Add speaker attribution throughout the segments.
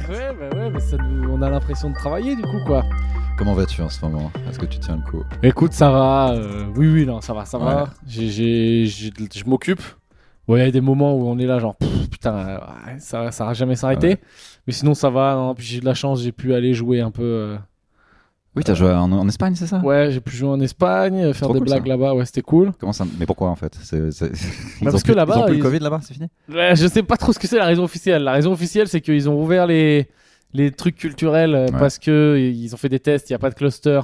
Speaker 1: Ouais, mais on a l'impression de travailler du coup, quoi.
Speaker 2: Comment vas-tu en ce moment? Est-ce que tu tiens le coup?
Speaker 1: Écoute, ça va. Oui, non, ça va.
Speaker 2: Ouais.
Speaker 1: Je m'occupe. Ouais, il y a des moments où on est là, genre, putain, ouais, ça va jamais s'arrêter.
Speaker 2: Ouais.
Speaker 1: Mais sinon, ça va. Non, puis j'ai de la chance, j'ai pu aller jouer un peu.
Speaker 2: Oui, t'as joué en Espagne, c'est ça?
Speaker 1: Ouais, j'ai pu jouer en Espagne, faire
Speaker 2: Trop
Speaker 1: des
Speaker 2: cool,
Speaker 1: blagues
Speaker 2: ça.
Speaker 1: là-bas. Ouais, c'était cool.
Speaker 2: Comment ça? Mais pourquoi en fait?
Speaker 1: Parce que là-bas,
Speaker 2: ils ont plus
Speaker 1: ils-
Speaker 2: le Covid là-bas, c'est fini?
Speaker 1: Ouais, je sais pas trop ce que c'est la raison officielle. La raison officielle, c'est qu'ils ont ouvert les trucs culturels parce que ils ont fait des tests, il n'y a pas de cluster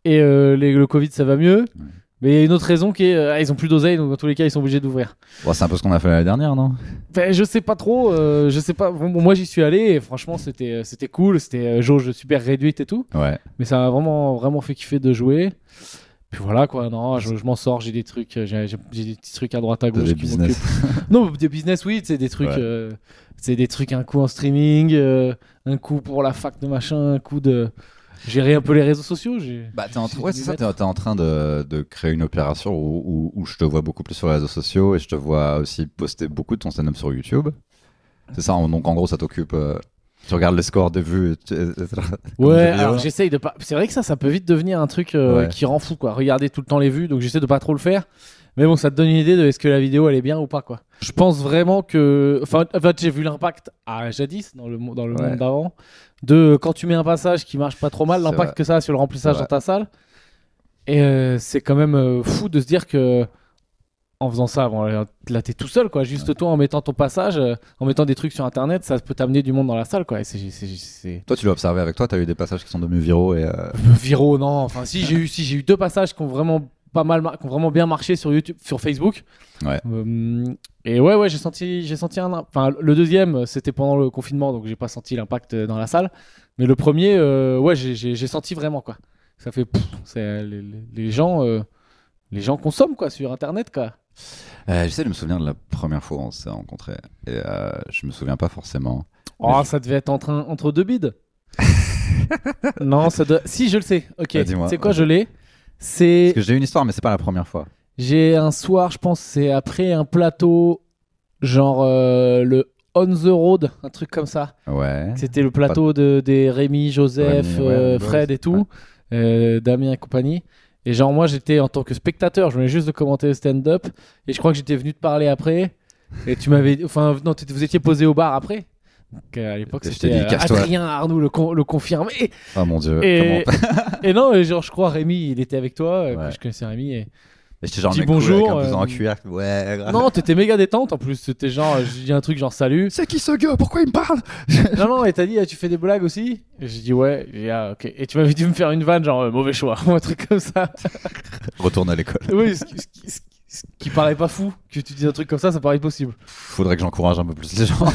Speaker 1: et le Covid ça va mieux.
Speaker 2: Ouais.
Speaker 1: Mais il y a une autre raison qui est ils ont plus d'oseille, donc dans tous les cas ils sont obligés d'ouvrir.
Speaker 2: Bon, c'est un peu ce qu'on a fait l'année dernière, non?
Speaker 1: Ben, je sais pas trop, je sais pas. Bon, moi j'y suis allé et franchement c'était cool, c'était jauge super réduite et tout.
Speaker 2: Ouais.
Speaker 1: Mais ça m'a vraiment fait kiffer de jouer. Puis voilà quoi, non, je m'en sors, j'ai des trucs, j'ai des petits trucs à droite à gauche
Speaker 2: Des
Speaker 1: qui
Speaker 2: business.
Speaker 1: m'occupent. Non, des business, oui, c'est des trucs,
Speaker 2: Ouais.
Speaker 1: c'est des trucs, un coup en streaming, un coup pour la fac de machin, un coup de gérer un peu les réseaux sociaux.
Speaker 2: Bah,
Speaker 1: J'ai
Speaker 2: ouais,
Speaker 1: dû
Speaker 2: c'est ça,
Speaker 1: mettre.
Speaker 2: t'es en train de créer une opération où je te vois beaucoup plus sur les réseaux sociaux et je te vois aussi poster beaucoup de ton stand-up sur YouTube. C'est ça, donc en gros, ça t'occupe. Tu regardes les scores de vues.
Speaker 1: Ouais,
Speaker 2: vidéos.
Speaker 1: alors j'essaye de pas. C'est vrai que ça peut vite devenir un truc
Speaker 2: Ouais.
Speaker 1: qui rend fou quoi. Regarder tout le temps les vues, donc j'essaie de pas trop le faire. Mais bon, ça te donne une idée de est-ce que la vidéo elle est bien ou pas quoi. Je pense vraiment que. Enfin, en fait, j'ai vu l'impact jadis dans le
Speaker 2: Ouais.
Speaker 1: monde d'avant de quand tu mets un passage qui marche pas trop mal,
Speaker 2: C'est
Speaker 1: l'impact
Speaker 2: vrai.
Speaker 1: que ça a sur le remplissage
Speaker 2: C'est
Speaker 1: dans
Speaker 2: vrai.
Speaker 1: ta salle. Et c'est quand même fou de se dire que en faisant ça, bon, là t'es tout seul quoi, juste toi en mettant ton passage, en mettant des trucs sur internet, ça peut t'amener du monde dans la salle quoi. Et c'est
Speaker 2: Toi, tu l'as observé avec toi, t'as eu des passages qui sont devenus viraux et.
Speaker 1: viraux non. Enfin si j'ai eu deux passages qui ont vraiment pas mal, qui ont vraiment bien marché sur YouTube, sur Facebook.
Speaker 2: Ouais.
Speaker 1: Et ouais, j'ai senti enfin le deuxième c'était pendant le confinement donc j'ai pas senti l'impact dans la salle. Mais le premier, ouais j'ai senti vraiment quoi. Ça fait c'est les gens. Les gens consomment quoi sur internet quoi.
Speaker 2: J'essaie de me souvenir de la première fois où on s'est rencontrés et je me souviens pas forcément.
Speaker 1: Oh, ça devait être entre deux bides. Non, ça doit. Si, je le sais. Ok.
Speaker 2: Ah, dis-moi.
Speaker 1: C'est quoi, je l'ai.
Speaker 2: Parce que
Speaker 1: C'est.
Speaker 2: j'ai eu une histoire, mais c'est pas la première fois.
Speaker 1: J'ai un soir, je pense, c'est après un plateau, genre le On the Road, un truc comme ça.
Speaker 2: Ouais.
Speaker 1: C'était le plateau des Rémi, Joseph,
Speaker 2: Rémi, ouais,
Speaker 1: Fred et tout, Damien et compagnie. Et genre, moi, j'étais en tant que spectateur, je venais juste de commenter le stand-up. Et je crois que j'étais venu te parler après. Et tu m'avais. Enfin, non, vous étiez posé au bar après. Donc, à l'époque,
Speaker 2: Et je t'ai
Speaker 1: c'était
Speaker 2: dit, casse-toi.
Speaker 1: Adrien Arnoux le confirmé.
Speaker 2: Oh mon dieu.
Speaker 1: Et,
Speaker 2: Comment...
Speaker 1: et non, et genre, je crois Rémi, il était avec toi.
Speaker 2: Ouais.
Speaker 1: Je connaissais Rémi. Et...
Speaker 2: Et j'étais genre
Speaker 1: Dis
Speaker 2: le mec cool
Speaker 1: bonjour,
Speaker 2: avec un blouson en cuir. Ouais, grave.
Speaker 1: Non, t'étais méga détente en plus. C'était genre, je dis un truc genre salut.
Speaker 2: C'est qui ce gars? Pourquoi il me parle?
Speaker 1: Non, et t'as dit, tu fais des blagues aussi? Et j'ai dit ouais. J'ai dit, ah, ok. Et tu m'avais dit me faire une vanne, genre mauvais choix, ou un truc comme ça.
Speaker 2: Retourne à l'école.
Speaker 1: Oui, ce qui paraît pas fou. Que tu dises un truc comme ça paraît possible.
Speaker 2: Faudrait que j'encourage un peu plus les gens.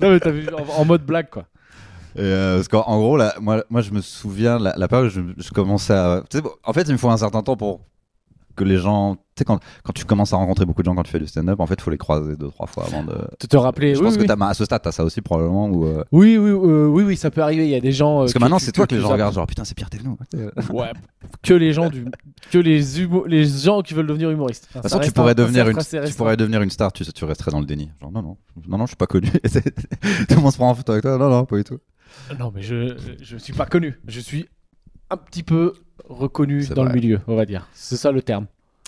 Speaker 1: Non, mais t'as vu en mode blague quoi.
Speaker 2: Parce qu'en gros, là, moi, je me souviens, la période où je commençais à. Tu sais, bon, en fait, il me faut un certain temps pour que les gens. Tu sais, quand tu commences à rencontrer beaucoup de gens quand tu fais du stand-up, en fait, il faut les croiser 2-3 fois avant de.
Speaker 1: Te rappeler.
Speaker 2: Je
Speaker 1: oui,
Speaker 2: pense
Speaker 1: oui.
Speaker 2: que à ce stade, t'as ça aussi probablement. Où,
Speaker 1: Oui, ça peut arriver. Il y a des gens.
Speaker 2: Parce que maintenant, c'est toi que les gens
Speaker 1: tu
Speaker 2: regardent, genre putain, c'est Pierre Thévenoud. De
Speaker 1: Ouais. Que les gens que les gens qui veulent devenir humoristes. Enfin,
Speaker 2: toute façon, tu pourrais devenir une star, tu resterais dans le déni. Genre non, je suis pas connu. Tout le monde se prend en photo avec toi. Non, pas du tout.
Speaker 1: Non, mais je suis pas connu. Je suis un petit peu reconnu
Speaker 2: C'est
Speaker 1: dans
Speaker 2: vrai.
Speaker 1: le milieu, on va dire. C'est ça le terme.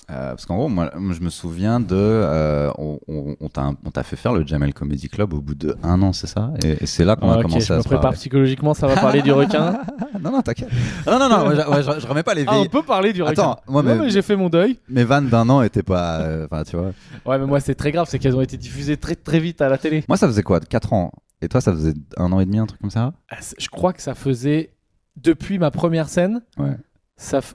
Speaker 2: Parce qu'en gros, moi, je me souviens de. On t'a fait faire le Jamel Comedy Club au bout de 1 an, c'est ça? Et c'est là qu'on a
Speaker 1: Ok,
Speaker 2: commencé
Speaker 1: je
Speaker 2: à
Speaker 1: me
Speaker 2: se
Speaker 1: prépare
Speaker 2: parler.
Speaker 1: psychologiquement, ça va parler du requin.
Speaker 2: Non, t'inquiète. Non, je remets pas les
Speaker 1: Ah, on
Speaker 2: vieilles.
Speaker 1: peut parler du requin.
Speaker 2: Attends, moi,
Speaker 1: Non, mais j'ai fait mon deuil.
Speaker 2: mes vannes d'1 an étaient pas. Enfin, tu vois.
Speaker 1: Ouais, mais moi, c'est très grave, c'est qu'elles ont été diffusées très très vite à la télé.
Speaker 2: Moi, ça faisait quoi? 4 ans. Et toi, ça faisait 1 an et demi, un truc comme ça?
Speaker 1: Je crois que ça faisait depuis ma première scène.
Speaker 2: Ouais.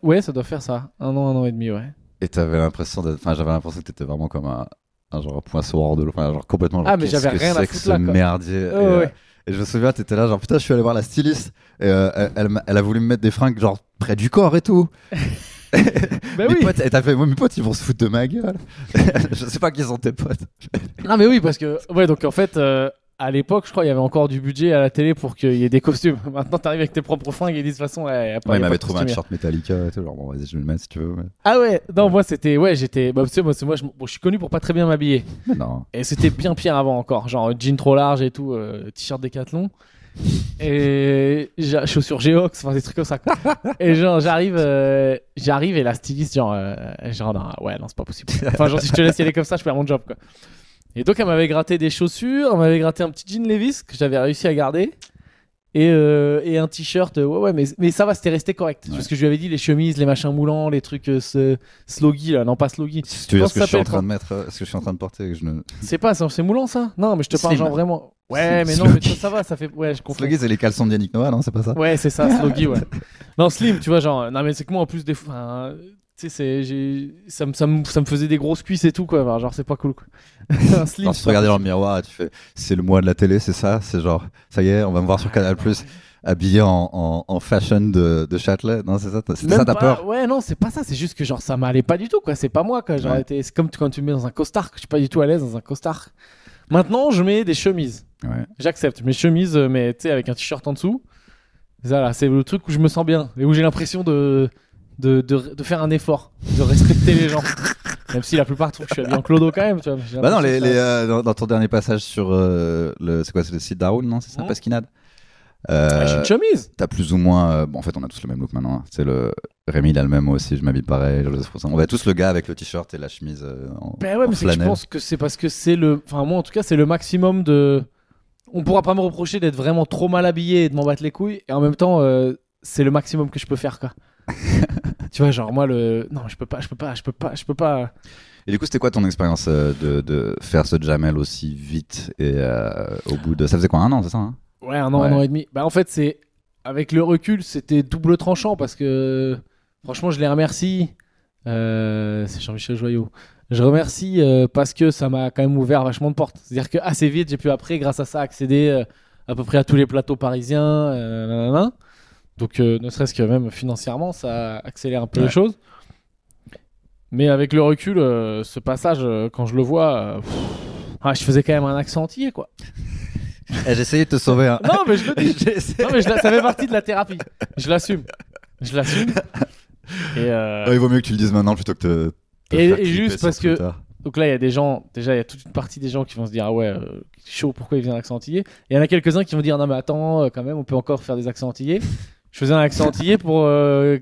Speaker 1: Ouais, ça doit faire ça. 1 an et demi, ouais.
Speaker 2: Et t'avais l'impression d'être. Enfin, j'avais l'impression que t'étais vraiment comme un genre poisson hors de l'eau. Enfin, genre complètement. Genre,
Speaker 1: Ah, mais j'avais
Speaker 2: qu'est-ce que
Speaker 1: rien à
Speaker 2: c'est que
Speaker 1: foutre
Speaker 2: ce
Speaker 1: là, quoi.
Speaker 2: merdier.
Speaker 1: Ouais.
Speaker 2: Et je me souviens, t'étais là, genre putain, je suis allé voir la styliste. Et elle a voulu me mettre des fringues, genre près du corps et tout.
Speaker 1: Bah
Speaker 2: Mes
Speaker 1: oui.
Speaker 2: potes, et t'as fait, moi, mes potes, ils vont se foutre de ma gueule. Je sais pas qui sont tes potes.
Speaker 1: Non, mais oui, parce que. Ouais, donc en fait. à l'époque, je crois, il y avait encore du budget à la télé pour qu'il y ait des costumes. Maintenant, t'arrives avec tes propres fringues et ils disent de toute façon, ouais,
Speaker 2: il m'avait trouvé un t-shirt Metallica et tout, genre bon, vas-y, je vais le mettre si tu veux. Mais...
Speaker 1: Ah ouais, non, moi c'était, ouais, j'étais, bah, tu sais, moi, je suis connu pour pas très bien m'habiller.
Speaker 2: Mais non.
Speaker 1: Et c'était bien pire avant encore, genre jean trop large et tout, t-shirt Décathlon. Et chaussures Geox, enfin des trucs comme ça. Et genre j'arrive et la styliste genre non, ouais non c'est pas possible. Enfin genre si je te laisse y aller comme ça je perds mon job quoi. Et donc elle m'avait gratté des chaussures, elle m'avait gratté un petit jean Levi's que j'avais réussi à garder et un t-shirt ouais mais ça va c'était resté correct. Parce que je lui avais dit les chemises, les machins moulants, les trucs sloggy là, non pas sloggy.
Speaker 2: Si tu veux dire ce que je suis en train de mettre, ce que je suis en train de porter que je ne...
Speaker 1: C'est pas c'est moulant ça. Non mais je te parle genre vraiment. Ouais, mais non, mais ça va, ça fait. Ouais, je comprends.
Speaker 2: Sloggy, c'est les caleçons de Yannick Noah, non? C'est pas ça?
Speaker 1: Ouais, c'est ça, Sloggy, ouais. Non, Slim, tu vois, genre. Non, mais c'est que moi, en plus, des fois. Tu sais, ça me faisait des grosses cuisses et tout, quoi. Genre, c'est pas cool, quoi. Un Slim.
Speaker 2: Alors, si tu regardais dans le miroir, tu fais c'est le mois de la télé, c'est ça? C'est genre, ça y est, on va me voir sur Canal Plus habillé en fashion de Châtelet. Non, c'est ça? C'est ça ta peur?
Speaker 1: Ouais, non, c'est pas ça. C'est juste que, genre, ça m'allait pas du tout, quoi. C'est pas moi, quoi. Genre, c'est comme quand tu me mets dans un costard, que je suis pas du tout à l'aise dans un costard. Maintenant, je mets des chemises.
Speaker 2: Ouais.
Speaker 1: J'accepte mes chemises, mais tu sais, avec un t-shirt en dessous. Voilà, c'est le truc où je me sens bien et où j'ai l'impression de faire un effort, de respecter les gens. Même si la plupart trouvent que je suis habillé en clodo quand même. Tu vois,
Speaker 2: bah non, dans ton dernier passage sur c'est quoi, c'est le site Darwin, non? C'est ça, Pasquinade?
Speaker 1: J'ai une chemise.
Speaker 2: T'as plus ou moins. Bon, en fait, on a tous le même look maintenant. Hein. C'est le Rémi, il a le même aussi. Je m'habille pareil. On va tous le gars avec le t-shirt et la chemise en.
Speaker 1: Ben ouais, mais c'est que je pense que c'est parce que c'est le. Enfin, moi en tout cas, c'est le maximum de. On pourra pas me reprocher d'être vraiment trop mal habillé et de m'en battre les couilles. Et en même temps, c'est le maximum que je peux faire, quoi. Tu vois, genre moi non, je peux pas.
Speaker 2: Et du coup, c'était quoi ton expérience de faire ce Jamel aussi vite et au bout de. Ça faisait quoi, 1 an, c'est ça hein?
Speaker 1: Ouais, 1 an et demi. Bah en fait, c'est avec le recul, c'était double tranchant parce que franchement, je les remercie. C'est Jean-Michel Joyot. Je remercie parce que ça m'a quand même ouvert vachement de portes. C'est-à-dire que assez vite, j'ai pu après, grâce à ça, accéder à peu près à tous les plateaux parisiens. Donc, ne serait-ce que même financièrement, ça accélère un peu les choses. Mais avec le recul, ce passage, quand je le vois, je faisais quand même un accent antillais, quoi.
Speaker 2: J'ai essayé de te sauver. Hein.
Speaker 1: Non, mais je le dis. Non, mais ça fait partie de la thérapie. Je l'assume. Et
Speaker 2: il vaut mieux que tu le dises maintenant plutôt que
Speaker 1: et juste parce que donc là il y a des gens, déjà il y a toute une partie des gens qui vont se dire ah ouais chaud, pourquoi il vient un accent antillais. Et il y en a quelques-uns qui vont dire non mais attends quand même on peut encore faire des accents antillais. Je faisais un accent antillais pour un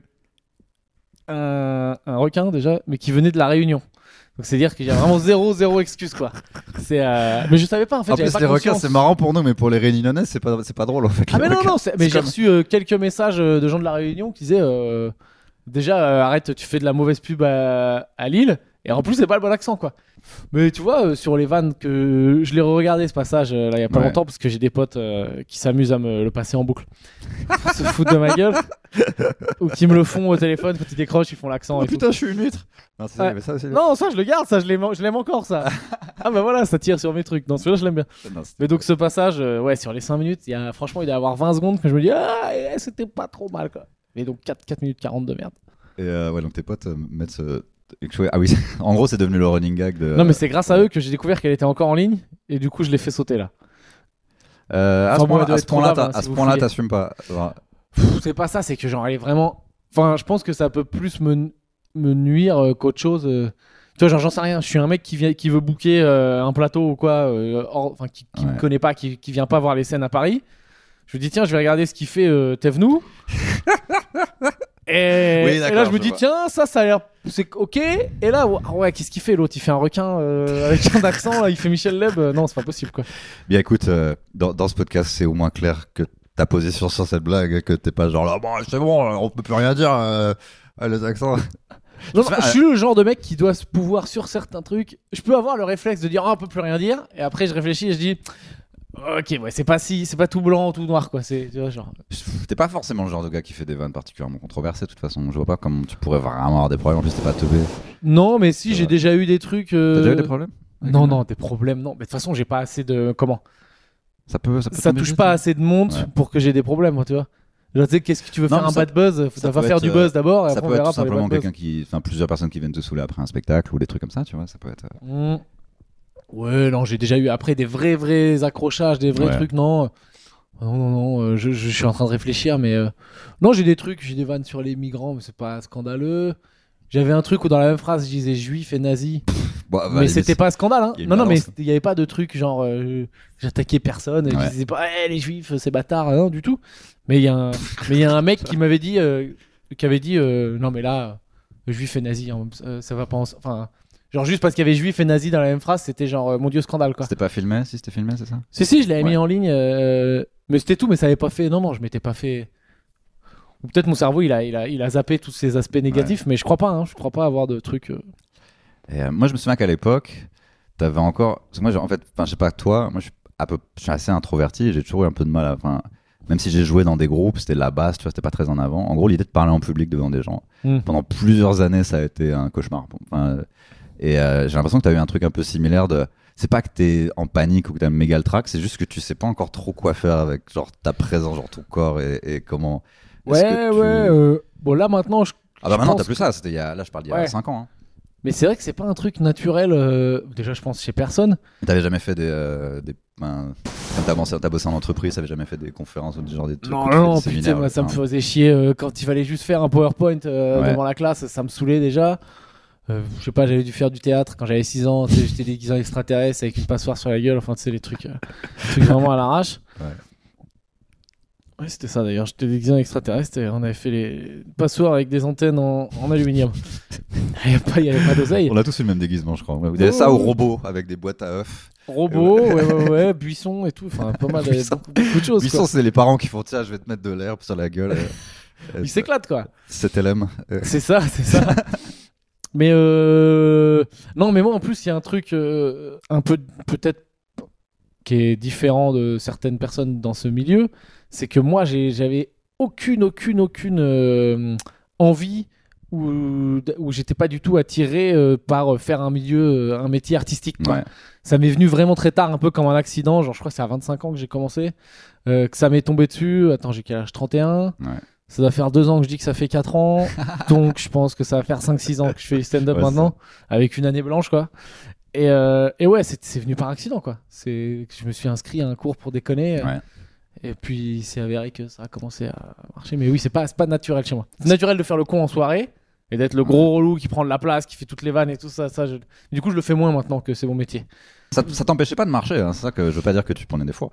Speaker 1: requin déjà, mais qui venait de la Réunion. Donc c'est dire qu'il y a vraiment zéro excuse quoi. Mais je savais pas en fait.
Speaker 2: En plus les requins c'est marrant pour nous, mais pour les Réunionnais c'est pas drôle en fait.
Speaker 1: Ah mais non mais j'ai reçu quelques messages de gens de la Réunion qui disaient déjà arrête, tu fais de la mauvaise pub à Lille et en plus c'est pas le bon accent quoi. Mais tu vois sur les vannes que je l'ai regardé ce passage là il y a pas longtemps parce que j'ai des potes qui s'amusent à me le passer en boucle. Ils se foutent de ma gueule ou qui me le font au téléphone quand ils décrochent ils font l'accent.
Speaker 2: Oh
Speaker 1: et
Speaker 2: putain
Speaker 1: tout.
Speaker 2: je suis une huître. Non, ça,
Speaker 1: non ça je le garde, ça je l'aime encore ça. Ah bah voilà ça tire sur mes trucs. Non celui-là je l'aime bien. Non, mais donc ce passage sur les 5 minutes franchement il doit y avoir 20 secondes que je me dis c'était pas trop mal quoi. Mais donc 4 minutes 40 de merde.
Speaker 2: Et donc tes potes mettent ce... Ah oui, en gros c'est devenu le running gag de...
Speaker 1: Non mais c'est grâce à eux que j'ai découvert qu'elle était encore en ligne et du coup je l'ai fait sauter là.
Speaker 2: À ce point-là t'assumes pas.
Speaker 1: C'est pas ça, c'est que genre elle est vraiment... Enfin je pense que ça peut plus me nuire qu'autre chose. Tu vois genre j'en sais rien, je suis un mec qui veut booker un plateau ou quoi, qui me connaît pas, qui vient pas voir les scènes à Paris. Je me dis tiens je vais regarder ce qu'il fait Thévenoud. Et là je me dis tiens ça a l'air c'est ok et là qu'est-ce qu'il fait l'autre, il fait un requin avec un accent là, il fait Michel Leb, non c'est pas possible quoi.
Speaker 2: Bien écoute dans ce podcast c'est au moins clair que ta position sur cette blague, que t'es pas genre là bon c'est bon on peut plus rien dire les accents.
Speaker 1: Non, je suis le genre de mec qui doit se pouvoir sur certains trucs. Je peux avoir le réflexe de dire on peut plus rien dire et après je réfléchis et je dis ok ouais c'est pas tout blanc tout noir quoi, c'est tu vois genre
Speaker 2: t'es pas forcément le genre de gars qui fait des vannes particulièrement controversées de toute façon, je vois pas comment tu pourrais vraiment avoir des problèmes, en plus t'es pas teubé.
Speaker 1: Non mais si j'ai déjà eu des trucs
Speaker 2: T'as déjà eu des problèmes?
Speaker 1: Non des problèmes non, mais de toute façon j'ai pas assez de ça touche pas assez de monde pour que j'ai des problèmes moi, tu vois. Genre, tu sais, qu'est-ce que tu veux faire un bad buzz, ça va faire du buzz d'abord et
Speaker 2: ça
Speaker 1: après
Speaker 2: peut
Speaker 1: on verra
Speaker 2: être tout
Speaker 1: pour les
Speaker 2: simplement
Speaker 1: bad
Speaker 2: quelqu'un plusieurs personnes qui viennent te saouler après un spectacle ou des trucs comme ça, tu vois, ça peut être
Speaker 1: Ouais, non, j'ai déjà eu après des vrais accrochages, des vrais
Speaker 2: Ouais.
Speaker 1: trucs, non. Non, je suis en train de réfléchir, mais non, j'ai des trucs, j'ai des vannes sur les migrants, mais c'est pas scandaleux. J'avais un truc où dans la même phrase, je disais juif et nazi,
Speaker 2: Bon, bah,
Speaker 1: mais c'était pas scandale, hein.
Speaker 2: il y a une
Speaker 1: Non, mais
Speaker 2: balance.
Speaker 1: il y avait pas de truc genre j'attaquais personne, je
Speaker 2: Ouais.
Speaker 1: disais pas les juifs, c'est bâtard, non, du tout. Mais il y a un, mais il y a un mec qui m'avait dit, qui avait dit non, mais là, juif et nazi, hein, ça va pas, enfin. Genre juste parce qu'il y avait juif et nazi dans la même phrase, c'était genre mon dieu scandale quoi.
Speaker 2: C'était pas filmé? Si c'était filmé, c'est ça?
Speaker 1: Si, je l'avais mis
Speaker 2: Ouais.
Speaker 1: en ligne, mais c'était tout, mais ça avait pas fait. Non, je m'étais pas fait. Ou peut-être mon cerveau il a zappé tous ces aspects négatifs, mais je crois pas, hein, je crois pas avoir de trucs.
Speaker 2: Et, moi, je me souviens qu'à l'époque, t'avais encore. Parce que moi, en fait, enfin, je sais pas toi, moi, je suis assez introverti et j'ai toujours eu un peu de mal à. Enfin, même si j'ai joué dans des groupes, c'était la base, tu vois, c'était pas très en avant. En gros, l'idée de parler en public devant des gens, pendant plusieurs années, ça a été un cauchemar. Enfin, et j'ai l'impression que t'as eu un truc un peu similaire de. C'est pas que t'es en panique ou que t'as méga le trac, c'est juste que tu sais pas encore trop quoi faire avec genre ta présence, genre ton corps et comment. est-ce que tu-
Speaker 1: Bon, là maintenant,
Speaker 2: Ah bah
Speaker 1: je
Speaker 2: maintenant
Speaker 1: pense
Speaker 2: t'as plus ça, c'était là je parle d'il y a
Speaker 1: Ouais.
Speaker 2: 5 ans. Hein.
Speaker 1: Mais c'est vrai que c'est pas un truc naturel. Déjà, je pense chez personne.
Speaker 2: T'avais jamais fait comme t'as bossé en entreprise, t'avais jamais fait des conférences ou des genre des trucs
Speaker 1: Non,
Speaker 2: où tu fais des
Speaker 1: putain,
Speaker 2: séminaires,
Speaker 1: moi, ça me
Speaker 2: enfin,
Speaker 1: faisait chier quand il fallait juste faire un PowerPoint
Speaker 2: Ouais.
Speaker 1: devant la classe, ça me saoulait déjà. Je sais pas, j'avais dû faire du théâtre quand j'avais 6 ans, tu sais, j'étais déguisé en extraterrestre avec une passoire sur la gueule, enfin tu sais, les trucs vraiment à l'arrache.
Speaker 2: Ouais.
Speaker 1: Ouais, c'était ça d'ailleurs, j'étais déguisé en extraterrestre et on avait fait les passoires avec des antennes en aluminium. Il y avait pas d'oseille.
Speaker 2: On a tous eu le même déguisement, je crois. Ouais, vous avez ça au robot avec des boîtes à œufs.
Speaker 1: Robot, ouais, buisson et tout, enfin pas mal,
Speaker 2: Buisson.
Speaker 1: beaucoup de choses.
Speaker 2: Buisson,
Speaker 1: Quoi.
Speaker 2: c'est les parents qui font tiens, je vais te mettre de l'herbe sur la gueule.
Speaker 1: Ils s'éclatent quoi.
Speaker 2: C'est LM.
Speaker 1: C'est ça. Mais non, mais moi en plus il y a un truc un peu peut-être qui est différent de certaines personnes dans ce milieu, c'est que moi j'avais aucune envie où j'étais pas du tout attiré par faire un métier artistique. Quoi.
Speaker 2: Ouais.
Speaker 1: Ça m'est venu vraiment très tard, un peu comme un accident. Genre je crois que c'est à 25 ans que j'ai commencé, que ça m'est tombé dessus. Attends, j'ai quel âge? 31.
Speaker 2: Ouais.
Speaker 1: Ça doit faire 2 ans que je dis que ça fait 4 ans. Donc, je pense que ça va faire 5-6 ans que je fais du stand-up
Speaker 2: Ouais,
Speaker 1: maintenant, avec une année blanche, quoi. Et ouais, c'est venu par accident, quoi. Je me suis inscrit à un cours pour déconner.
Speaker 2: Ouais.
Speaker 1: Et puis, il s'est avéré que ça a commencé à marcher. Mais oui, c'est pas naturel chez moi. C'est naturel de faire le con en soirée et d'être le gros relou qui prend de la place, qui fait toutes les vannes et tout ça. Du coup, je le fais moins maintenant que c'est mon métier.
Speaker 2: Ça t'empêchait pas de marcher, hein, c'est ça que je veux pas dire que tu prenais des fois.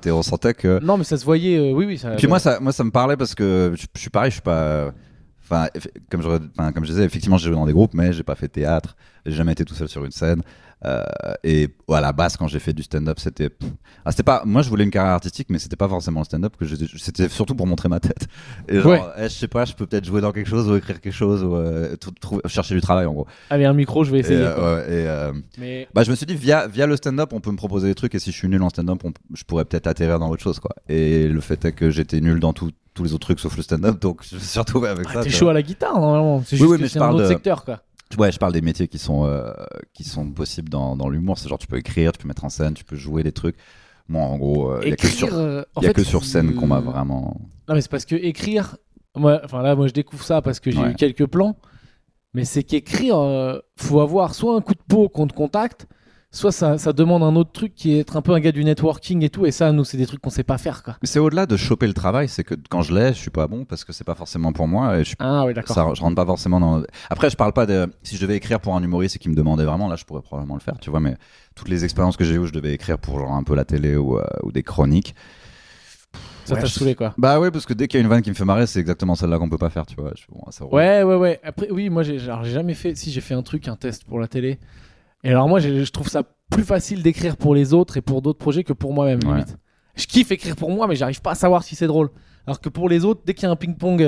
Speaker 2: On sentait que.
Speaker 1: Non, mais ça se voyait, oui.
Speaker 2: Et puis moi, ça me parlait parce que je suis pareil, je suis pas. Enfin, comme je disais, effectivement, j'ai joué dans des groupes, mais j'ai pas fait théâtre, j'ai jamais été tout seul sur une scène. Et à la base, quand j'ai fait du stand-up, c'était pas. Moi, je voulais une carrière artistique, mais c'était pas forcément le stand-up. C'était surtout pour montrer ma tête. Et genre,
Speaker 1: Ouais.
Speaker 2: je sais pas, je peux peut-être jouer dans quelque chose ou écrire quelque chose ou chercher du travail en gros.
Speaker 1: Allez, un micro, je vais essayer.
Speaker 2: Et,
Speaker 1: quoi. Mais
Speaker 2: bah, je me suis dit, via le stand-up, on peut me proposer des trucs, et si je suis nul en stand-up, je pourrais peut-être atterrir dans autre chose, quoi. Et le fait est que j'étais nul dans tous les autres trucs sauf le stand-up, donc je me suis retrouvé avec ça.
Speaker 1: t'es
Speaker 2: tu
Speaker 1: chaud
Speaker 2: vois.
Speaker 1: à la guitare, normalement. C'est
Speaker 2: Oui,
Speaker 1: juste
Speaker 2: oui,
Speaker 1: que
Speaker 2: mais
Speaker 1: c'est
Speaker 2: je
Speaker 1: un
Speaker 2: parle
Speaker 1: autre
Speaker 2: de-
Speaker 1: secteur, quoi.
Speaker 2: Ouais, je parle des métiers qui sont possibles dans l'humour. C'est genre, tu peux écrire, tu peux mettre en scène, tu peux jouer des trucs. Moi, en gros, il y a que sur,
Speaker 1: en
Speaker 2: y a
Speaker 1: fait,
Speaker 2: que sur scène qu'on m'a vraiment.
Speaker 1: Non, mais c'est parce que écrire. Moi, je découvre ça parce que j'ai
Speaker 2: Ouais.
Speaker 1: eu quelques plans. Mais c'est qu'écrire, faut avoir soit un coup de peau qu'on te contacte, soit ça demande un autre truc qui est être un peu un gars du networking et tout. Et ça, nous, c'est des trucs qu'on sait pas faire, quoi.
Speaker 2: Mais c'est au-delà de choper le travail, c'est que quand je l'ai, je suis pas bon parce que c'est pas forcément pour moi. Et
Speaker 1: Ah, oui, d'accord.
Speaker 2: je rentre pas forcément dans. Après, je parle pas de. Si je devais écrire pour un humoriste et qui me demandait vraiment, là, je pourrais probablement le faire, tu vois. Mais toutes les expériences que j'ai eues, où je devais écrire pour genre un peu la télé ou des chroniques.
Speaker 1: Ça
Speaker 2: Ouais,
Speaker 1: t'a
Speaker 2: je-
Speaker 1: saoulé, quoi.
Speaker 2: Bah ouais, parce que dès qu'il y a une vanne qui me fait marrer, c'est exactement celle-là qu'on peut pas faire, tu vois. Bon, ça roule.
Speaker 1: Ouais. Après, oui, moi, j'ai jamais fait. Si, j'ai fait un test pour la télé. Et alors, moi, je trouve ça plus facile d'écrire pour les autres et pour d'autres projets que pour moi-même,
Speaker 2: Ouais.
Speaker 1: limite. Je kiffe écrire pour moi, mais j'arrive pas à savoir si c'est drôle. Alors que pour les autres, dès qu'il y a un ping-pong.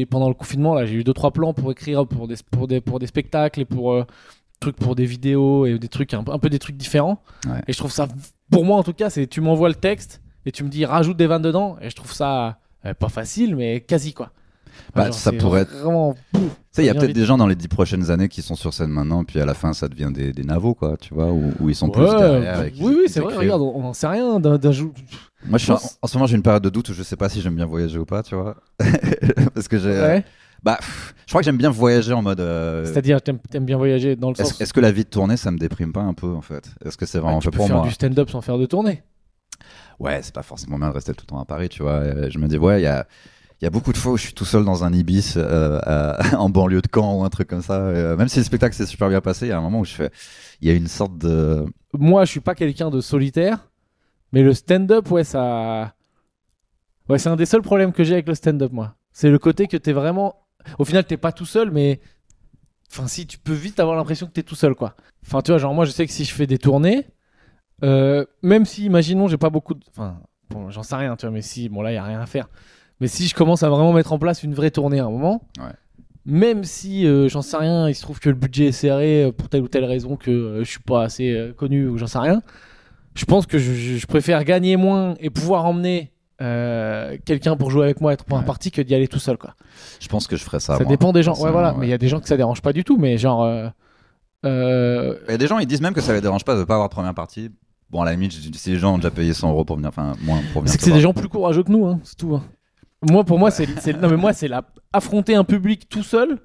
Speaker 1: Pendant le confinement, là, j'ai eu 2-3 plans pour écrire pour des spectacles et pour trucs pour des vidéos et des trucs un peu des trucs différents.
Speaker 2: Ouais.
Speaker 1: Et je trouve ça, pour moi en tout cas, c'est tu m'envoies le texte et tu me dis rajoute des vannes dedans et je trouve ça pas facile mais quasi quoi.
Speaker 2: Bah,
Speaker 1: Genre,
Speaker 2: ça
Speaker 1: c'est
Speaker 2: pourrait être-
Speaker 1: vraiment.
Speaker 2: Tu sais, il y a
Speaker 1: vient
Speaker 2: peut-être
Speaker 1: vite.
Speaker 2: des gens dans les 10 prochaines années qui sont sur scène maintenant, puis à la fin, ça devient des navos, quoi, tu vois, où ils sont plus
Speaker 1: Ouais,
Speaker 2: derrière. et qu'ils-
Speaker 1: oui,
Speaker 2: qu'ils
Speaker 1: c'est vrai.
Speaker 2: écrivent.
Speaker 1: Regarde, on n'en sait rien d'un jour.
Speaker 2: Moi,
Speaker 1: Je pense-
Speaker 2: en ce moment, j'ai une période de doute où je sais pas si j'aime bien voyager ou pas, tu vois. Parce que j'ai.
Speaker 1: Ouais.
Speaker 2: Bah, Je crois que j'aime bien voyager en mode.
Speaker 1: C'est-à-dire, t'aimes bien voyager dans le sens.
Speaker 2: Est-ce que la vie de tournée, ça me déprime pas un peu en fait? Est-ce que c'est vraiment
Speaker 1: Tu
Speaker 2: fait
Speaker 1: peux
Speaker 2: pour
Speaker 1: faire
Speaker 2: moi?
Speaker 1: du stand-up sans faire de tournée.
Speaker 2: Ouais, c'est pas forcément bien de rester tout le temps à Paris, tu vois. Je me dis, ouais, il y a beaucoup de fois où je suis tout seul dans un Ibis en banlieue de Caen ou un truc comme ça. Même si le spectacle s'est super bien passé, il y a un moment où il y a une sorte de.
Speaker 1: Moi, je suis pas quelqu'un de solitaire, mais le stand-up, ouais, ça. Ouais, c'est un des seuls problèmes que j'ai avec le stand-up, moi. C'est le côté que t'es vraiment. Au final, t'es pas tout seul, mais. Enfin, si, tu peux vite avoir l'impression que t'es tout seul, quoi. Enfin, tu vois, genre, moi, je sais que si je fais des tournées, même si, imaginons, j'ai pas beaucoup de. Enfin, bon, j'en sais rien, tu vois, mais si, bon, là, y a rien à faire. Mais si je commence à vraiment mettre en place une vraie tournée à un moment,
Speaker 2: Ouais.
Speaker 1: même si, j'en sais rien, il se trouve que le budget est serré pour telle ou telle raison, que je suis pas assez connu ou j'en sais rien, je pense que je préfère gagner moins et pouvoir emmener quelqu'un pour jouer avec moi, être pour un parti, que d'y aller tout seul, quoi.
Speaker 2: Je pense que je ferais ça.
Speaker 1: Ça
Speaker 2: moi,
Speaker 1: dépend des gens. Ouais, voilà.
Speaker 2: ouais.
Speaker 1: Mais il y a des gens que ça dérange pas du tout. Mais genre.
Speaker 2: Il y a des gens, ils disent même que ça les dérange pas de pas avoir de première partie. Bon, à la limite, si les gens ont déjà payé 100 € pour venir, enfin, moins pour venir.
Speaker 1: C'est que c'est des gens plus courageux que nous, hein, c'est tout. Hein. Moi, pour moi, non, mais moi, c'est affronter un public tout seul.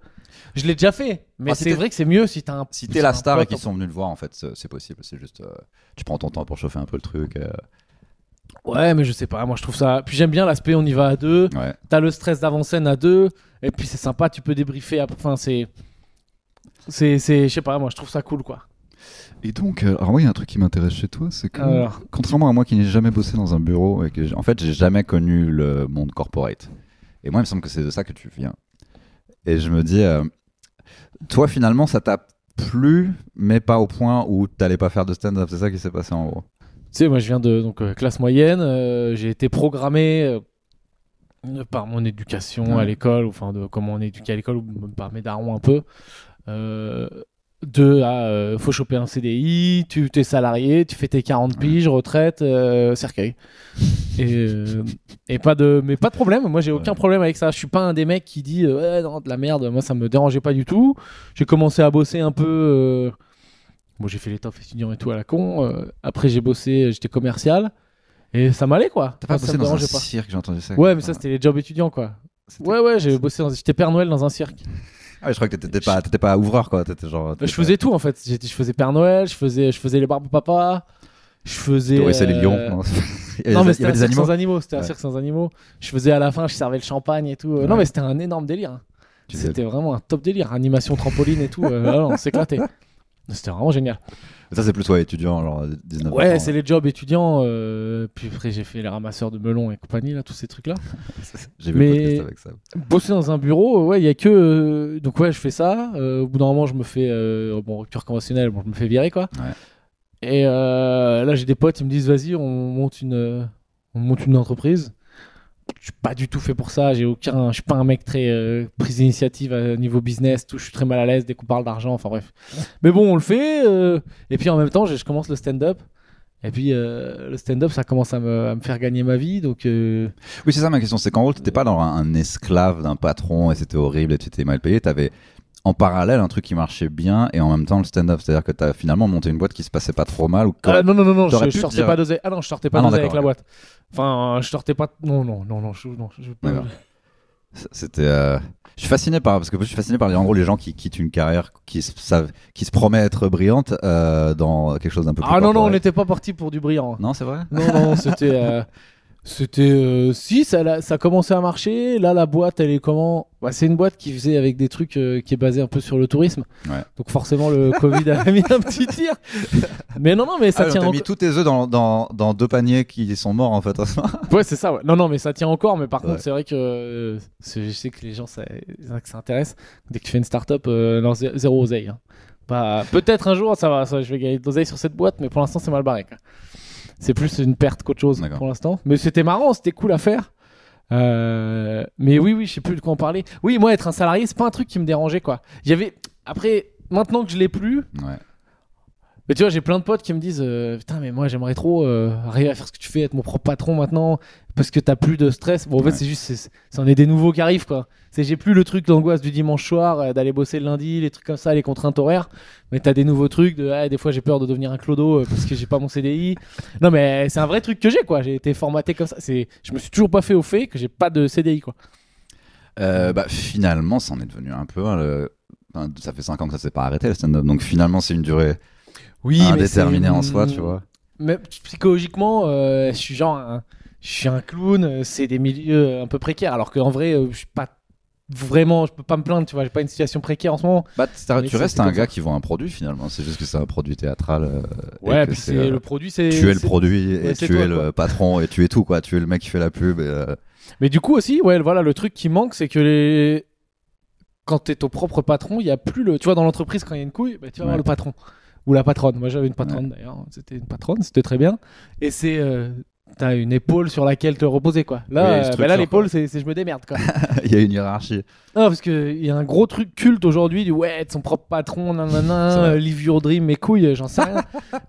Speaker 1: Je l'ai déjà fait. Mais
Speaker 2: si
Speaker 1: c'est vrai que c'est mieux si t'as un.
Speaker 2: Si t'es la star et
Speaker 1: pote,
Speaker 2: qu'ils sont venus le voir, en fait, c'est possible. C'est juste, tu prends ton temps pour chauffer un peu le truc.
Speaker 1: Ouais, mais je sais pas. Moi, je trouve ça. Puis j'aime bien l'aspect, on y va à deux.
Speaker 2: Ouais.
Speaker 1: T'as le stress d'avant-scène à deux. Et puis c'est sympa, tu peux débriefer. Enfin, je sais pas, moi, je trouve ça cool, quoi.
Speaker 2: Et donc, alors moi, il y a un truc qui m'intéresse chez toi, c'est que,
Speaker 1: Alors.
Speaker 2: contrairement à moi qui n'ai jamais bossé dans un bureau et que, en fait, j'ai jamais connu le monde corporate. Et moi, il me semble que c'est de ça que tu viens. Et je me dis, toi, finalement, ça t'a plu, mais pas au point où t'allais pas faire de stand-up. C'est ça qui s'est passé en gros.
Speaker 1: Tu sais, moi, je viens de classe moyenne. J'ai été programmé par mon éducation à l'école, enfin de comment on est éduqué à l'école, ou par mes darons un peu. Faut choper un CDI, tu t'es salarié, tu fais tes 40 piges, retraite, cercueil. Mais pas de problème, moi j'ai aucun problème avec ça. Je suis pas un des mecs qui dit ouais, non, de la merde, moi ça me dérangeait pas du tout. J'ai commencé à bosser un peu. Bon, j'ai fait les tofs étudiants et tout à la con. Après j'ai bossé, j'étais commercial. Et ça m'allait, quoi.
Speaker 2: T'as pas
Speaker 1: Ça
Speaker 2: bossé
Speaker 1: me
Speaker 2: dans un
Speaker 1: dérangeait pas.
Speaker 2: cirque, j'ai entendu ça.
Speaker 1: Ouais, mais ça c'était les jobs étudiants, quoi. Ouais, j'étais Père Noël dans un cirque.
Speaker 2: Ah, je crois que t'étais pas ouvreur, quoi.
Speaker 1: Je faisais tout, en fait. Je faisais Père Noël, je faisais les barbes papa, je faisais.
Speaker 2: Ouais, c'est les lions.
Speaker 1: Non, mais c'était un
Speaker 2: des
Speaker 1: cirque
Speaker 2: animaux.
Speaker 1: sans animaux. C'était un cirque sans animaux. Je faisais à la fin, je servais le champagne et tout. Non, mais c'était un énorme délire. Hein. C'était vraiment un top délire. Animation trampoline et tout. On s'éclatait. C'était vraiment génial.
Speaker 2: Ça, c'est plus étudiant, genre 19 ans.
Speaker 1: Ouais, c'est les jobs étudiants. Puis après, j'ai fait les ramasseurs de melons et compagnie, là, tous ces trucs-là.
Speaker 2: J'ai vu le podcast avec ça.
Speaker 1: Bosser dans un bureau, ouais, il y a que. Donc, ouais, je fais ça. Au bout d'un moment, je me fais. Rupture conventionnelle, je me fais virer, quoi. Ouais. Et là, j'ai des potes, ils me disent, vas-y, on monte une entreprise. Je suis pas du tout fait pour ça. Je suis pas un mec très prise d'initiative à niveau business. Tout, je suis très mal à l'aise dès qu'on parle d'argent. Enfin bref. Mais bon, on le fait. Et puis en même temps, je commence le stand-up. Et puis le stand-up, ça commence à me faire gagner ma vie. Donc.
Speaker 2: Oui, c'est ça ma question. C'est qu'en gros, t'étais pas dans un esclave d'un patron et c'était horrible et tu étais mal payé. T'avais en parallèle un truc qui marchait bien et en même temps le stand-up. C'est-à-dire que t'as finalement monté une boîte qui se passait pas trop mal. Ou
Speaker 1: non, je sortais pas d'oseille. Ah non, je sortais pas d'oseille avec la boîte. Enfin, je sortais pas. Non.
Speaker 2: C'était. Je suis fasciné parce que je suis fasciné par en gros les gens qui quittent une carrière qui se promet être brillante dans quelque chose d'un peu plus.
Speaker 1: Ah non, on n'était pas parti pour du brillant.
Speaker 2: Non, c'est vrai.
Speaker 1: Non, c'était. Si, ça commençait à marcher. Là, la boîte, elle est comment? C'est une boîte qui faisait avec des trucs qui est basée un peu sur le tourisme. Ouais. Donc forcément, le Covid a mis un petit tir. Mais non, mais ça tient.
Speaker 2: T'as mis tous tes œufs dans 2 paniers qui sont morts en fait.
Speaker 1: Ouais, c'est ça. Ouais. Non, mais ça tient encore. Mais par contre, c'est vrai que je sais que les gens, ça intéresse. Dès que tu fais une start-up, zéro oseille. Hein. Peut-être un jour, je vais gagner de l'oseille sur cette boîte, mais pour l'instant, c'est mal barré. Quoi. C'est plus une perte qu'autre chose pour l'instant. Mais c'était marrant, c'était cool à faire. Mais oui, je sais plus de quoi en parler. Oui, moi, être un salarié, c'est pas un truc qui me dérangeait, quoi. Après, maintenant que je l'ai plus, mais tu vois, j'ai plein de potes qui me disent putain, mais moi, j'aimerais trop arriver à faire ce que tu fais, être mon propre patron maintenant, parce que t'as plus de stress. Bon, en fait, c'est juste, c'en est des nouveaux qui arrivent, quoi. J'ai plus le truc, l'angoisse du dimanche soir, d'aller bosser le lundi, les trucs comme ça, les contraintes horaires. Mais t'as des nouveaux trucs des fois, j'ai peur de devenir un clodo parce que j'ai pas mon CDI. Non, mais c'est un vrai truc que j'ai, quoi. J'ai été formaté comme ça. Je me suis toujours pas fait au fait que j'ai pas de CDI, quoi.
Speaker 2: Bah, finalement, ça en est devenu un peu. Enfin, ça fait 5 ans que ça s'est pas arrêté le stand-up, donc finalement, c'est une durée
Speaker 1: Oui,
Speaker 2: indéterminée en soi, tu vois.
Speaker 1: Mais psychologiquement, je suis un clown, c'est des milieux un peu précaires, alors qu'en vrai, je suis pas vraiment, je peux pas me plaindre, tu vois, j'ai pas une situation précaire en ce moment.
Speaker 2: Bah,
Speaker 1: Mais
Speaker 2: tu restes
Speaker 1: c'est
Speaker 2: un
Speaker 1: comme
Speaker 2: gars
Speaker 1: ça.
Speaker 2: qui vend un produit finalement, c'est juste que c'est un produit théâtral. Et
Speaker 1: Ouais,
Speaker 2: que
Speaker 1: puis c'est le produit, c'est.
Speaker 2: tu es le
Speaker 1: c'est-
Speaker 2: produit
Speaker 1: ouais,
Speaker 2: et
Speaker 1: c'est
Speaker 2: tu
Speaker 1: toi,
Speaker 2: es
Speaker 1: quoi.
Speaker 2: le patron et tu es tout, quoi. Tu es le mec qui fait la pub.
Speaker 1: Mais du coup aussi, ouais, voilà, le truc qui manque, c'est que quand t'es ton propre patron, il y a plus le. Tu vois, dans l'entreprise, quand il y a une couille, bah, tu vas voir
Speaker 2: Ouais.
Speaker 1: le patron. Ou la patronne. Moi, j'avais une patronne d'ailleurs. C'était une patronne, c'était très bien. Et c'est. T'as une épaule sur laquelle te reposer, quoi.
Speaker 2: Oui, il y a une
Speaker 1: Là, bah
Speaker 2: structure,
Speaker 1: là l'épaule,
Speaker 2: quoi.
Speaker 1: c'est je me démerde, quoi.
Speaker 2: Il y a une hiérarchie.
Speaker 1: Non, parce qu'il y a un gros truc culte aujourd'hui du ouais, être son propre patron,
Speaker 2: C'est
Speaker 1: nanana,
Speaker 2: vrai.
Speaker 1: live your dream, mes couilles, j'en sais rien.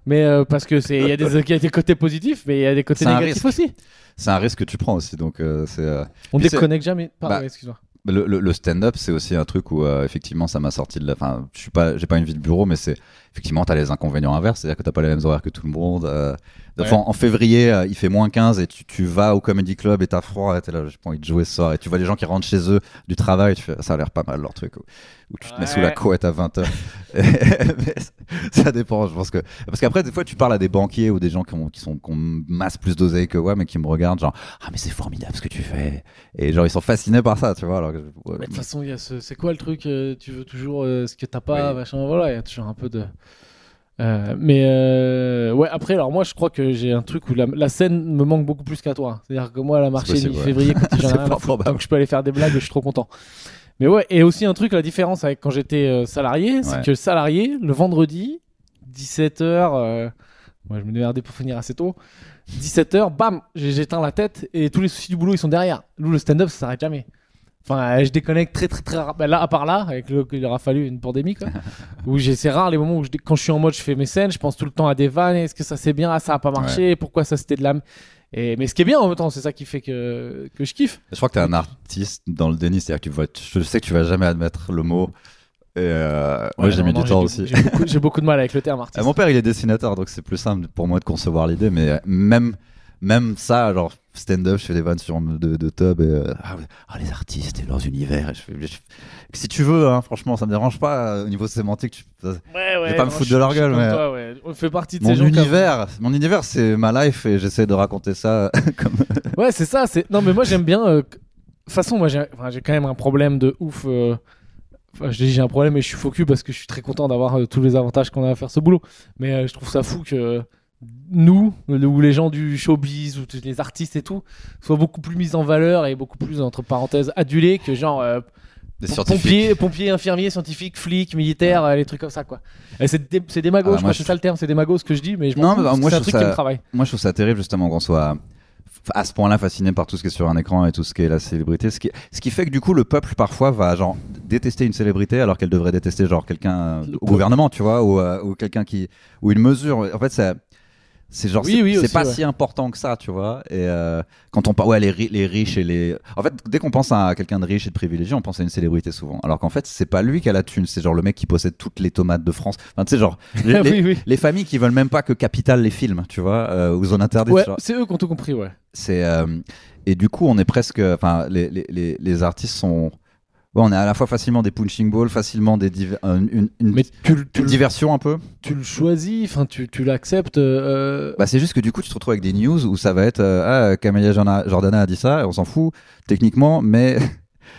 Speaker 1: Mais parce que il y a des côtés positifs, mais il y a des côtés
Speaker 2: C'est un
Speaker 1: négatifs
Speaker 2: risque.
Speaker 1: aussi.
Speaker 2: C'est un risque que tu prends aussi, donc c'est.
Speaker 1: On
Speaker 2: Puis c'est-
Speaker 1: déconnecte jamais. Pardon,
Speaker 2: bah,
Speaker 1: excuse-moi.
Speaker 2: Le stand-up, c'est aussi un truc où effectivement ça m'a sorti de la. Enfin, j'ai pas une vie de bureau, mais c'est effectivement t'as les inconvénients inverses, c'est-à-dire que t'as pas les mêmes horaires que tout le monde.
Speaker 1: Ouais.
Speaker 2: Enfin, en février, il fait -15 et tu vas au comedy club et t'as froid, et t'es là, j'ai pas envie de jouer ce soir, et tu vois les gens qui rentrent chez eux du travail, et tu fais, ça a l'air pas mal leur truc, où tu te mets sous la
Speaker 1: Ouais.
Speaker 2: couette à 20h. Mais ça dépend, je pense que. Parce qu'après, des fois, tu parles à des banquiers ou des gens qui ont masse plus d'oseille que moi, mais qui me regardent, genre, ah, mais c'est formidable ce que tu fais. Et genre, ils sont fascinés par ça, tu vois. Alors que,
Speaker 1: Mais de toute façon, il y a c'est quoi le truc tu veux toujours ce que t'as pas,
Speaker 2: Oui.
Speaker 1: machin, voilà, il y a toujours un peu de. Ouais, après, alors moi, je crois que j'ai un truc où la scène me manque beaucoup plus qu'à toi. C'est-à-dire que moi, la marché
Speaker 2: possible, ouais.
Speaker 1: mi-février, quand j'en ai
Speaker 2: C'est
Speaker 1: rien à
Speaker 2: pas
Speaker 1: foutre,
Speaker 2: probable.
Speaker 1: donc je peux aller faire des blagues, je suis trop content. Mais ouais, et aussi un truc, la différence avec quand j'étais salarié, c'est
Speaker 2: Ouais.
Speaker 1: que le salarié, le vendredi, 17h, moi je me démerdais pour finir assez tôt, 17h, bam, j'éteins la tête et tous les soucis du boulot ils sont derrière. Nous, le stand-up, ça s'arrête jamais. Enfin, je déconnecte très rare. Ben là, à part là, avec il aura fallu une pandémie, quoi. Où c'est rare les moments où quand je suis en mode, je fais mes scènes, je pense tout le temps à des vannes. Est-ce que ça c'est bien? Ah, ça a pas marché. Pourquoi ça c'était de la. Mais ce qui est bien en même temps, c'est ça qui fait que je kiffe.
Speaker 2: Je crois que t'es un artiste dans le déni, c'est-à-dire que je sais que tu vas jamais admettre le mot. Et moi, j'ai mis du temps aussi.
Speaker 1: J'ai beaucoup de mal avec le terme artiste.
Speaker 2: Mon père, il est dessinateur, donc c'est plus simple pour moi de concevoir l'idée, mais même ça, genre stand-up, je fais des vannes sur de tub et les artistes et leurs univers. Et si tu veux, hein, franchement, ça me dérange pas au niveau sémantique. Je vais pas me foutre de leur gueule, mais
Speaker 1: toi, ouais. On fait partie de
Speaker 2: mon
Speaker 1: ces gens
Speaker 2: mon univers, c'est ma life et j'essaie de raconter ça comme.
Speaker 1: Ouais, c'est ça. Non, mais moi j'aime bien. De toute façon, moi j'ai quand même un problème de ouf. Enfin, je dis j'ai un problème et je suis focus parce que je suis très content d'avoir tous les avantages qu'on a à faire ce boulot. Mais je trouve ça fou que nous, ou les gens du showbiz, ou tous les artistes et tout, soient beaucoup plus mis en valeur et beaucoup plus, entre parenthèses, adulés que genre
Speaker 2: Des scientifiques.
Speaker 1: pompiers, infirmiers, scientifiques, flics, militaires, les trucs comme ça, quoi. Et c'est des magos,
Speaker 2: Ah,
Speaker 1: je
Speaker 2: moi,
Speaker 1: crois que c'est ça le terme, c'est des magos ce que je dis, mais je
Speaker 2: Non,
Speaker 1: m'en fous,
Speaker 2: mais
Speaker 1: parce que
Speaker 2: moi,
Speaker 1: c'est un
Speaker 2: je
Speaker 1: truc
Speaker 2: trouve
Speaker 1: qui
Speaker 2: ça-
Speaker 1: me travaille.
Speaker 2: Moi, je trouve ça terrible justement qu'on soit à ce point-là fasciné par tout ce qui est sur un écran et tout ce qui est la célébrité. Ce qui fait que du coup, le peuple parfois va genre détester une célébrité alors qu'elle devrait détester genre quelqu'un au gouvernement, tu vois, ou quelqu'un ou une mesure. En fait, c'est genre
Speaker 1: Oui,
Speaker 2: c'est
Speaker 1: aussi,
Speaker 2: pas
Speaker 1: ouais.
Speaker 2: si important que ça, tu vois. Et quand on parle les riches et les en fait dès qu'on pense à quelqu'un de riche et de privilégié, on pense à une célébrité souvent. Alors qu'en fait, c'est pas lui qui a la thune, c'est genre le mec qui possède toutes les tomates de France. Enfin, tu sais genre
Speaker 1: Oui.
Speaker 2: les familles qui veulent même pas que Capital les filme, tu vois, ou Zone Interdite.
Speaker 1: Ouais,
Speaker 2: genre.
Speaker 1: c'est eux qui ont tout compris, ouais.
Speaker 2: Et du coup, on est presque enfin les artistes sont ouais, on est à la fois facilement des punching balls, facilement une
Speaker 1: Mais
Speaker 2: une diversion un peu.
Speaker 1: tu le choisis, enfin tu l'acceptes.
Speaker 2: Bah, c'est juste que du coup, tu te retrouves avec des news où ça va être Camélia Jordana a dit ça, et on s'en fout techniquement, mais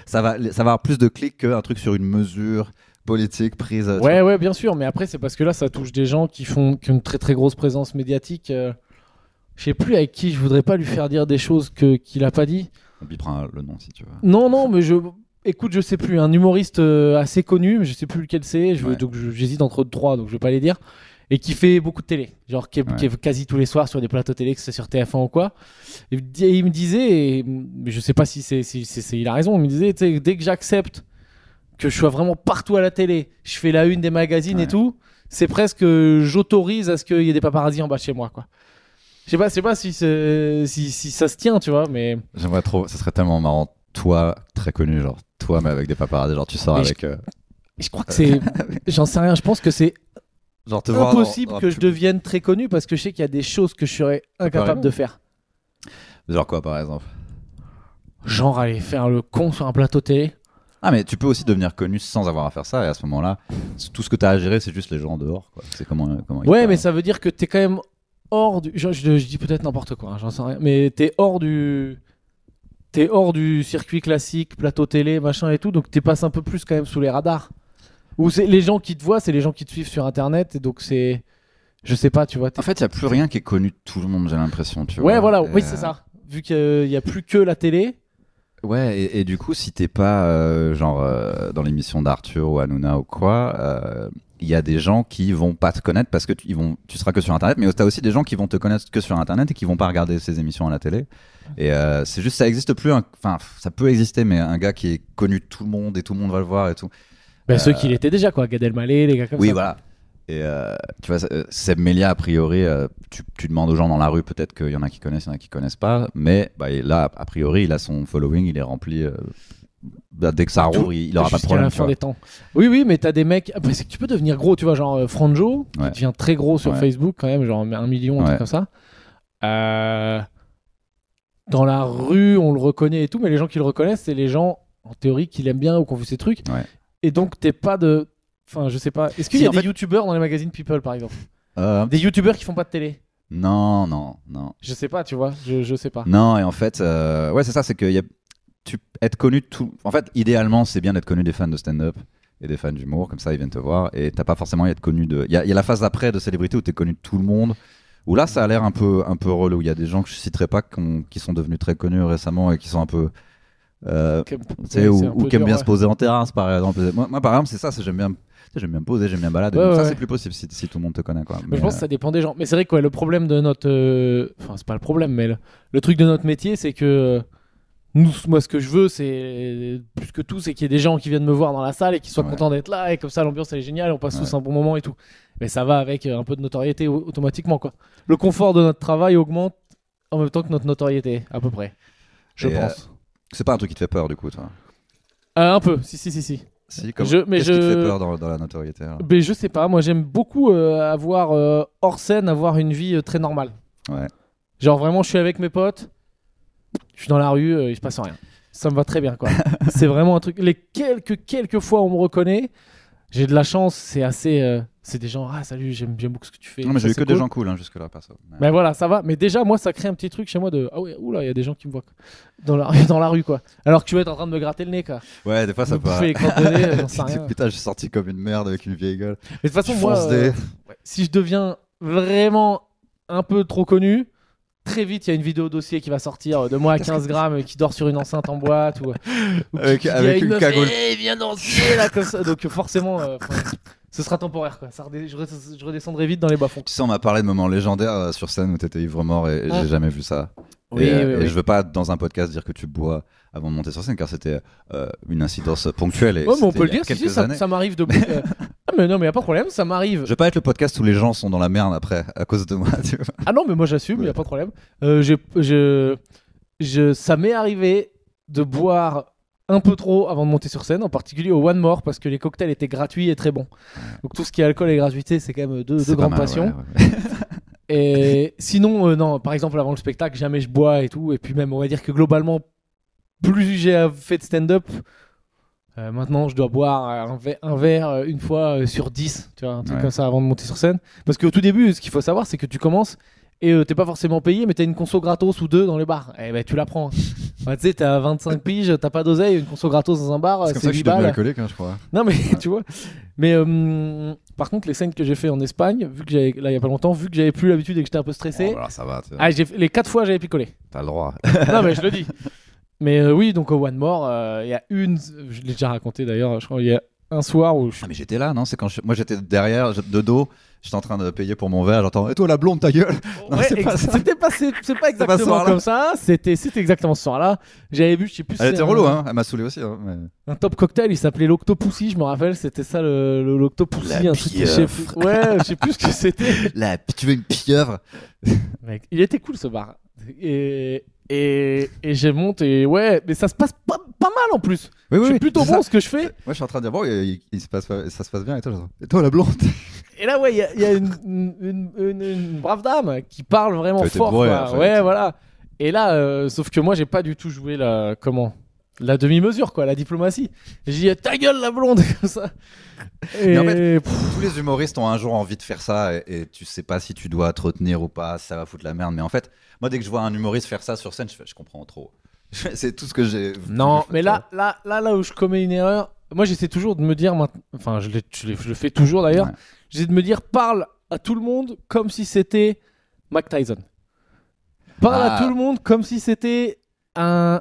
Speaker 2: ça va avoir plus de clics qu'un truc sur une mesure politique prise.
Speaker 1: Ouais, bien sûr, mais après c'est parce que là ça touche des gens qui ont une très très grosse présence médiatique. Je sais plus avec qui je voudrais pas lui faire dire des choses qu'il a pas dit.
Speaker 2: On bipera le nom si tu veux.
Speaker 1: Non, mais écoute, je sais plus, un humoriste assez connu, mais je sais plus lequel c'est,
Speaker 2: Ouais.
Speaker 1: donc j'hésite entre trois, donc je vais pas les dire, et qui fait beaucoup de télé, genre qui est quasi tous les soirs sur des plateaux télé, que c'est sur TF1 ou quoi. Et il me disait, mais je sais pas si il a raison, il me disait, tu sais, dès que j'accepte que je sois vraiment partout à la télé, je fais la une des magazines et tout, c'est presque j'autorise à ce qu'il y ait des paparazzis en bas de chez moi, quoi. Je sais pas si ça se tient, tu vois, mais
Speaker 2: J'aimerais trop, ça serait tellement marrant. Toi, très connu, genre toi, mais avec des paparazzis, genre tu sors
Speaker 1: Mais
Speaker 2: avec.
Speaker 1: je crois que c'est, j'en sais rien, je pense que c'est
Speaker 2: Genre te voir
Speaker 1: impossible
Speaker 2: dans un
Speaker 1: que je
Speaker 2: pub.
Speaker 1: devienne très connu parce que je sais qu'il y a des choses que je serais incapable
Speaker 2: arriver.
Speaker 1: de faire.
Speaker 2: Genre quoi, par exemple?
Speaker 1: genre aller faire le con sur un plateau télé.
Speaker 2: Ah, mais tu peux aussi devenir connu sans avoir à faire ça, et à ce moment-là, tout ce que t'as à gérer, c'est juste les gens dehors, quoi. C'est comment ils
Speaker 1: Ouais,
Speaker 2: parlent.
Speaker 1: mais ça veut dire que t'es quand même hors du. Je dis peut-être n'importe quoi, hein, j'en sais rien. Mais t'es hors du. T'es hors du circuit classique, plateau télé, machin et tout, donc t'es passes un peu plus quand même sous les radars. Ou c'est les gens qui te voient, c'est les gens qui te suivent sur internet, et donc c'est. Je sais pas, tu vois.
Speaker 2: En fait, il n'y a plus rien qui est connu de tout le monde, j'ai l'impression, tu
Speaker 1: Ouais,
Speaker 2: vois.
Speaker 1: voilà,
Speaker 2: Et,
Speaker 1: oui, c'est ça. Vu qu'il y a plus que la télé.
Speaker 2: Ouais, et du coup, si t'es pas dans l'émission d'Arthur ou Hanouna ou quoi, il y a des gens qui vont pas te connaître parce que tu seras que sur Internet, mais t'as aussi des gens qui vont te connaître que sur Internet et qui vont pas regarder ces émissions à la télé. Et c'est juste, ça existe plus, enfin, ça peut exister, mais un gars qui est connu de tout le monde et tout le monde va le voir et tout.
Speaker 1: Ben, ceux qui l'étaient déjà, quoi. Gad Elmaleh, les gars comme ça.
Speaker 2: Oui, voilà. Et tu vois, Seb Melia, a priori, tu demandes aux gens dans la rue, peut-être qu'il y en a qui connaissent, il y en a qui connaissent pas, mais bah, là, a priori, il a son following, il est rempli. Dès que ça roule, il aura pas de
Speaker 1: Jusqu'à
Speaker 2: problème.
Speaker 1: la
Speaker 2: Tu
Speaker 1: fin
Speaker 2: vois.
Speaker 1: des temps. Oui, oui, mais t'as des mecs. Après, c'est que tu peux devenir gros, tu vois, genre Franjo,
Speaker 2: Ouais.
Speaker 1: qui devient très gros sur
Speaker 2: Ouais.
Speaker 1: Facebook, quand même, genre 1 million, un truc
Speaker 2: Ouais.
Speaker 1: comme ça. Dans la rue, on le reconnaît et tout, mais les gens qui le reconnaissent, c'est les gens, en théorie, qui l'aiment bien ou qui ont vu ses trucs.
Speaker 2: Ouais.
Speaker 1: Et donc, t'es pas de. Enfin, je sais pas. Est-ce qu'il
Speaker 2: Si,
Speaker 1: y a
Speaker 2: en
Speaker 1: des
Speaker 2: fait-
Speaker 1: youtubeurs dans les magazines People, par exemple
Speaker 2: Euh,
Speaker 1: Des youtubeurs qui font pas de télé
Speaker 2: non.
Speaker 1: Je sais pas, tu vois, je sais pas.
Speaker 2: Non, et en fait, ouais, c'est ça, c'est que être connu de tout. En fait, idéalement, c'est bien d'être connu des fans de stand-up et des fans d'humour, comme ça, ils viennent te voir, et t'as pas forcément à être connu de. Il y a la phase d'après de célébrité où t'es connu de tout le monde, où là, ça a l'air un peu relou. Il y a des gens que je citerai pas qui sont devenus très connus récemment et qui sont un peu. Tu sais, ou qui aiment bien se poser en terrasse, par exemple. Moi, par exemple, c'est ça, j'aime bien me poser, j'aime bien me balader.
Speaker 1: Ouais,
Speaker 2: Donc ça,
Speaker 1: ouais.
Speaker 2: c'est plus possible si tout le monde te connaît, quoi.
Speaker 1: Mais je pense que ça dépend des gens. Mais c'est vrai que ouais, le problème de notre. Enfin, c'est pas le problème, mais le truc de notre métier, c'est que. Moi, ce que je veux, c'est plus que tout, c'est qu'il y ait des gens qui viennent me voir dans la salle et qui soient
Speaker 2: Ouais.
Speaker 1: contents d'être là, et comme ça, l'ambiance elle est géniale, on passe
Speaker 2: Ouais.
Speaker 1: tous un bon moment et tout. Mais ça va avec un peu de notoriété automatiquement, quoi. Le confort de notre travail augmente en même temps que notre notoriété, à peu près. Je
Speaker 2: Et,
Speaker 1: pense.
Speaker 2: C'est pas un truc qui te fait peur, du coup, toi.
Speaker 1: Un peu, si.
Speaker 2: Si,
Speaker 1: Mais
Speaker 2: qu'est-ce qui te fait peur dans la notoriété, alors
Speaker 1: Mais je sais pas, moi j'aime beaucoup avoir hors scène, avoir une vie très normale.
Speaker 2: Ouais.
Speaker 1: Genre vraiment, je suis avec mes potes, je suis dans la rue, il se passe rien. Ça me va très bien, quoi. C'est vraiment un truc. Les quelques fois où on me reconnaît, j'ai de la chance, c'est assez. C'est des gens, ah salut, j'aime beaucoup ce que tu fais.
Speaker 2: Non, mais j'ai
Speaker 1: Ça,
Speaker 2: eu
Speaker 1: c'est
Speaker 2: que des
Speaker 1: cool.
Speaker 2: gens cool, hein, jusque-là, pas ça. Mais-
Speaker 1: Mais voilà, ça va. Mais déjà, moi, ça crée un petit truc chez moi de ah ouais, oula, il y a des gens qui me voient dans la rue, quoi. Alors que tu vas être en train de me gratter le nez, quoi.
Speaker 2: Ouais, des fois, ça
Speaker 1: Me
Speaker 2: peut.
Speaker 1: bouffer les crottes de nez, j'en sais rien.
Speaker 2: Putain, j'ai sorti comme une merde avec une vieille gueule.
Speaker 1: Mais de toute façon,
Speaker 2: Tu
Speaker 1: moi,
Speaker 2: fonces des-
Speaker 1: si je deviens vraiment un peu trop connu, très vite, il y a une vidéo dossier qui va sortir de moi à 15 grammes qui dort sur une enceinte en boîte ou
Speaker 2: Avec-
Speaker 1: qui dit
Speaker 2: avec
Speaker 1: à
Speaker 2: une
Speaker 1: meuf,
Speaker 2: cagoule.
Speaker 1: Eh, viens danser là comme ça. Donc forcément, ce sera temporaire, quoi. Je redescendrai vite dans les bas-fonds.
Speaker 2: Tu sais, on m'a parlé de moments légendaires sur scène où t'étais ivre-mort et
Speaker 1: Ah.
Speaker 2: j'ai jamais vu ça.
Speaker 1: Oui,
Speaker 2: et,
Speaker 1: oui,
Speaker 2: et
Speaker 1: oui.
Speaker 2: je veux pas dans un podcast dire que tu bois avant de monter sur scène car c'était une incidence ponctuelle. Et
Speaker 1: Ouais, mais on
Speaker 2: c'était
Speaker 1: peut le
Speaker 2: il y a
Speaker 1: dire, si,
Speaker 2: quelques
Speaker 1: ça,
Speaker 2: années.
Speaker 1: ça m'arrive de. Ah, mais non, mais y a pas de problème, ça m'arrive.
Speaker 2: Je veux pas être le podcast où les gens sont dans la merde après à cause de moi. Tu vois.
Speaker 1: Ah non, mais moi j'assume, y a pas de problème. Ça m'est arrivé de boire un peu trop avant de monter sur scène, en particulier au One More, parce que les cocktails étaient gratuits et très bons. Donc tout ce qui est alcool et gratuité, c'est quand même deux
Speaker 2: C'est pas
Speaker 1: grandes
Speaker 2: mal,
Speaker 1: passions.
Speaker 2: ouais, ouais.
Speaker 1: Et sinon, non, par exemple, avant le spectacle, jamais je bois et tout. Et puis même, on va dire que globalement, plus j'ai fait de stand-up, maintenant, je dois boire un verre une fois sur 10, tu vois, un truc
Speaker 2: Ouais.
Speaker 1: comme ça avant de monter sur scène. Parce qu'au tout début, ce qu'il faut savoir, c'est que tu commences et t'es pas forcément payé, mais t'as une conso gratos ou deux dans les bars. Et ben, tu la prends. Bah, tu sais, t'as 25 piges, t'as pas d'oseille, une conso gratos dans un bar,
Speaker 2: C'est comme
Speaker 1: c'est
Speaker 2: ça que je
Speaker 1: 8
Speaker 2: suis devenu
Speaker 1: balles.
Speaker 2: alcoolique, hein, je crois.
Speaker 1: Non, mais tu vois. Mais par contre, les scènes que j'ai fait en Espagne, vu que là, il y a pas longtemps, vu que j'avais plus l'habitude et que j'étais un peu stressé,
Speaker 2: Bon, alors ça va, tu vois.
Speaker 1: les 4 fois, j'avais picolé.
Speaker 2: T'as le droit.
Speaker 1: Non, mais je le dis. Mais oui, donc au One More, il y a je l'ai déjà raconté d'ailleurs, je crois, il y a un soir où je
Speaker 2: Ah, mais j'étais là, non? C'est quand moi j'étais derrière, de dos, j'étais en train de payer pour mon verre, j'entends. Et toi la blonde, ta gueule! Non,
Speaker 1: Ouais,
Speaker 2: c'est pas ça.
Speaker 1: c'est pas
Speaker 2: ce
Speaker 1: exactement
Speaker 2: soir-là.
Speaker 1: comme ça. C'était exactement ce soir-là. J'avais bu, je sais plus.
Speaker 2: Elle
Speaker 1: c'est
Speaker 2: était relou, hein? Elle m'a saoulé aussi. Hein, mais...
Speaker 1: Un top cocktail, il s'appelait l'Octopussy, je me rappelle. C'était ça l'Octopussy.
Speaker 2: La
Speaker 1: un truc, je sais plus. Ouais, je sais plus ce que c'était.
Speaker 2: Tu veux une pieuvre?
Speaker 1: Mec, il était cool ce bar. Et je monte et ouais, mais ça se passe pas mal en plus.
Speaker 2: Oui,
Speaker 1: Je suis plutôt
Speaker 2: c'est
Speaker 1: bon
Speaker 2: ça.
Speaker 1: ce que je fais.
Speaker 2: Moi je suis en train de dire, bon, ça se passe bien et toi, j'entends, et toi la blonde?
Speaker 1: Et là, ouais, il y a une brave dame qui parle vraiment
Speaker 2: Tu as été
Speaker 1: fort.
Speaker 2: bourré,
Speaker 1: quoi.
Speaker 2: en fait.
Speaker 1: Ouais, voilà. Et là, sauf que moi, j'ai pas du tout joué la demi-mesure, quoi, la diplomatie. J'ai dit, ta gueule, la blonde, comme ça.
Speaker 2: Mais en
Speaker 1: Et
Speaker 2: tous les humoristes ont un jour envie de faire ça et tu sais pas si tu dois te retenir ou pas, si ça va foutre la merde. Mais en fait, moi, dès que je vois un humoriste faire ça sur scène, je comprends trop. C'est tout ce que j'ai.
Speaker 1: non,
Speaker 2: voulu
Speaker 1: mais
Speaker 2: faire.
Speaker 1: là où je commets une erreur, moi, j'essaie toujours de me dire, enfin, je le fais toujours d'ailleurs,
Speaker 2: Ouais.
Speaker 1: j'essaie de me dire, parle à tout le monde comme si c'était Mike Tyson. Parle à
Speaker 2: Ah.
Speaker 1: tout le monde comme si c'était un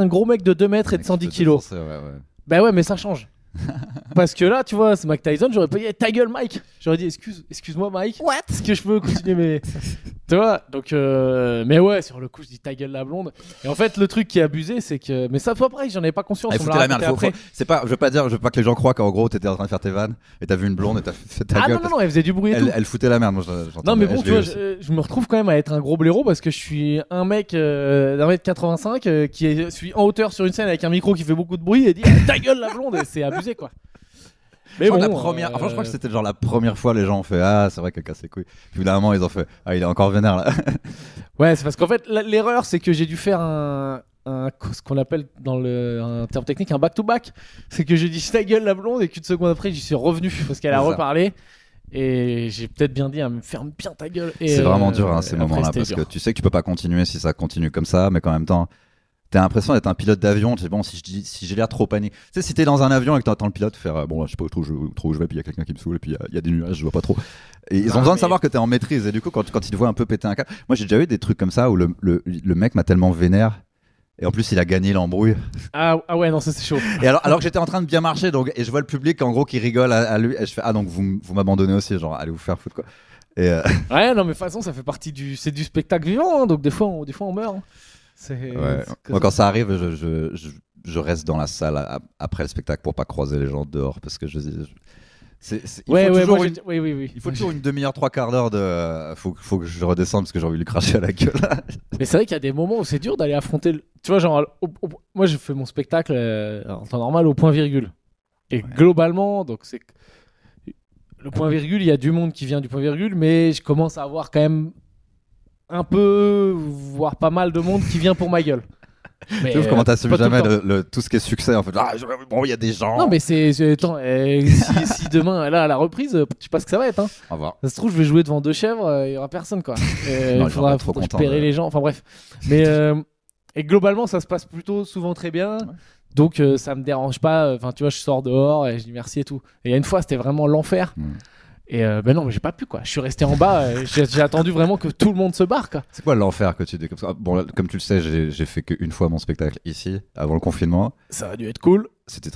Speaker 1: gros mec de 2 mètres et de
Speaker 2: Mec,
Speaker 1: 110
Speaker 2: qui peut te
Speaker 1: kilos.
Speaker 2: forcer, ouais.
Speaker 1: Bah ouais, mais ça change. Parce que là, tu vois, c'est Mike Tyson, j'aurais pas dit ta gueule, Mike. J'aurais dit excuse-moi, Mike. What? Est-ce que je peux continuer mes. Tu vois, donc. Mais ouais, sur le coup, je dis ta gueule, la blonde. Et en fait, le truc qui est abusé, c'est que. Mais ça, pas pareil, j'en avais pas conscience.
Speaker 2: Ah, il
Speaker 1: on me
Speaker 2: foutait
Speaker 1: l'a
Speaker 2: la merde.
Speaker 1: raconté après.
Speaker 2: C'est pas, je veux pas que les gens croient qu'en gros t'étais en train de faire tes vannes et t'as vu une blonde et t'as fait ta
Speaker 1: Ah
Speaker 2: gueule.
Speaker 1: non, elle faisait du bruit et tout.
Speaker 2: Elle foutait la merde. Moi,
Speaker 1: Non, mais bon, tu vois,
Speaker 2: je
Speaker 1: je me retrouve quand même à être un gros blaireau parce que je suis un mec d'un mètre 85 suis en hauteur sur une scène avec un micro qui fait beaucoup de bruit et dit ta gueule, la blonde. Et c'est abusé, quoi. Mais
Speaker 2: crois
Speaker 1: bon,
Speaker 2: que enfin, je crois que c'était genre la première fois les gens ont fait ah c'est vrai qu'elle casse les couilles. Puis au bout d'un moment ils ont fait ah il est encore vénère là.
Speaker 1: Ouais, c'est parce qu'en fait, l'erreur, c'est que j'ai dû faire ce qu'on appelle dans un terme technique un back-to-back. C'est que j'ai dit ta gueule, la blonde, et qu'une seconde après, j'y suis revenu parce qu'elle a
Speaker 2: C'est ça.
Speaker 1: reparlé. Et j'ai peut-être bien dit, me ferme bien ta gueule. Et
Speaker 2: C'est vraiment dur hein, ces
Speaker 1: après,
Speaker 2: moments-là
Speaker 1: c'était
Speaker 2: parce
Speaker 1: dur.
Speaker 2: que tu sais que tu peux pas continuer si ça continue comme ça, mais qu'en même temps t'as l'impression d'être un pilote d'avion. Tu sais bon si j'ai l'air trop paniqué. Tu sais si t'es dans un avion et que t'entends le pilote faire bon là, je sais pas trop où je vais puis il y a quelqu'un qui me saoule et puis il y a des nuages je vois pas trop. Et ils ont besoin de savoir que t'es en maîtrise et du coup quand ils te voient un peu péter un câble. Moi j'ai déjà eu des trucs comme ça où le mec m'a tellement vénère. Et en plus, il a gagné l'embrouille.
Speaker 1: Ah ouais, non, ça c'est chaud.
Speaker 2: Et alors que j'étais en train de bien marcher, donc, et je vois le public en gros qui rigole à lui, et je fais ah donc vous m'abandonnez aussi, genre allez vous faire foutre quoi. Et
Speaker 1: Ouais, non, mais de toute façon, ça fait partie c'est du spectacle vivant, hein, donc des fois on meurt. Hein.
Speaker 2: ouais. Moi, quand ça arrive, je reste dans la salle après le spectacle pour pas croiser les gens dehors parce que
Speaker 1: Ouais,
Speaker 2: toujours
Speaker 1: moi,
Speaker 2: une-
Speaker 1: oui.
Speaker 2: il faut toujours une demi-heure, 3/4 d'heure de. Faut que je redescende parce que j'ai envie de lui cracher à la gueule.
Speaker 1: Mais c'est vrai qu'il y a des moments où c'est dur d'aller affronter. Tu vois, genre, moi, je fais mon spectacle en temps normal au point virgule. Et globalement, donc c'est le point virgule, il y a du monde qui vient du point virgule, mais je commence à avoir quand même un peu, voire pas mal de monde qui vient pour ma gueule. Mais,
Speaker 2: Tu vois comment t'assumes
Speaker 1: pas tout le
Speaker 2: jamais
Speaker 1: temps.
Speaker 2: tout ce qui est succès en fait. Ah, bon, il y a des gens.
Speaker 1: Non, mais attends, si demain, là, à la reprise, je sais pas ce que ça va être. Hein.
Speaker 2: Au revoir.
Speaker 1: Ça se trouve, je vais jouer devant 2 chèvres, il y aura personne, quoi.
Speaker 2: Non,
Speaker 1: Il
Speaker 2: ils vont être trop
Speaker 1: faudra
Speaker 2: contents,
Speaker 1: repérer
Speaker 2: ouais.
Speaker 1: les gens. Enfin, bref. Mais, et globalement, ça se passe plutôt souvent très bien.
Speaker 2: Ouais.
Speaker 1: Donc, ça me dérange pas. Enfin, tu vois, je sors dehors et je dis merci et tout. Et il y a une fois, c'était vraiment l'enfer. Et ben non, mais j'ai pas pu, quoi. Je suis resté en bas. J'ai attendu vraiment que tout le monde se barre, quoi.
Speaker 2: C'est quoi l'enfer que tu dis comme ça? Bon, là, comme tu le sais, j'ai fait qu'une fois mon spectacle ici, avant le confinement.
Speaker 1: Ça a dû être cool.
Speaker 2: C'était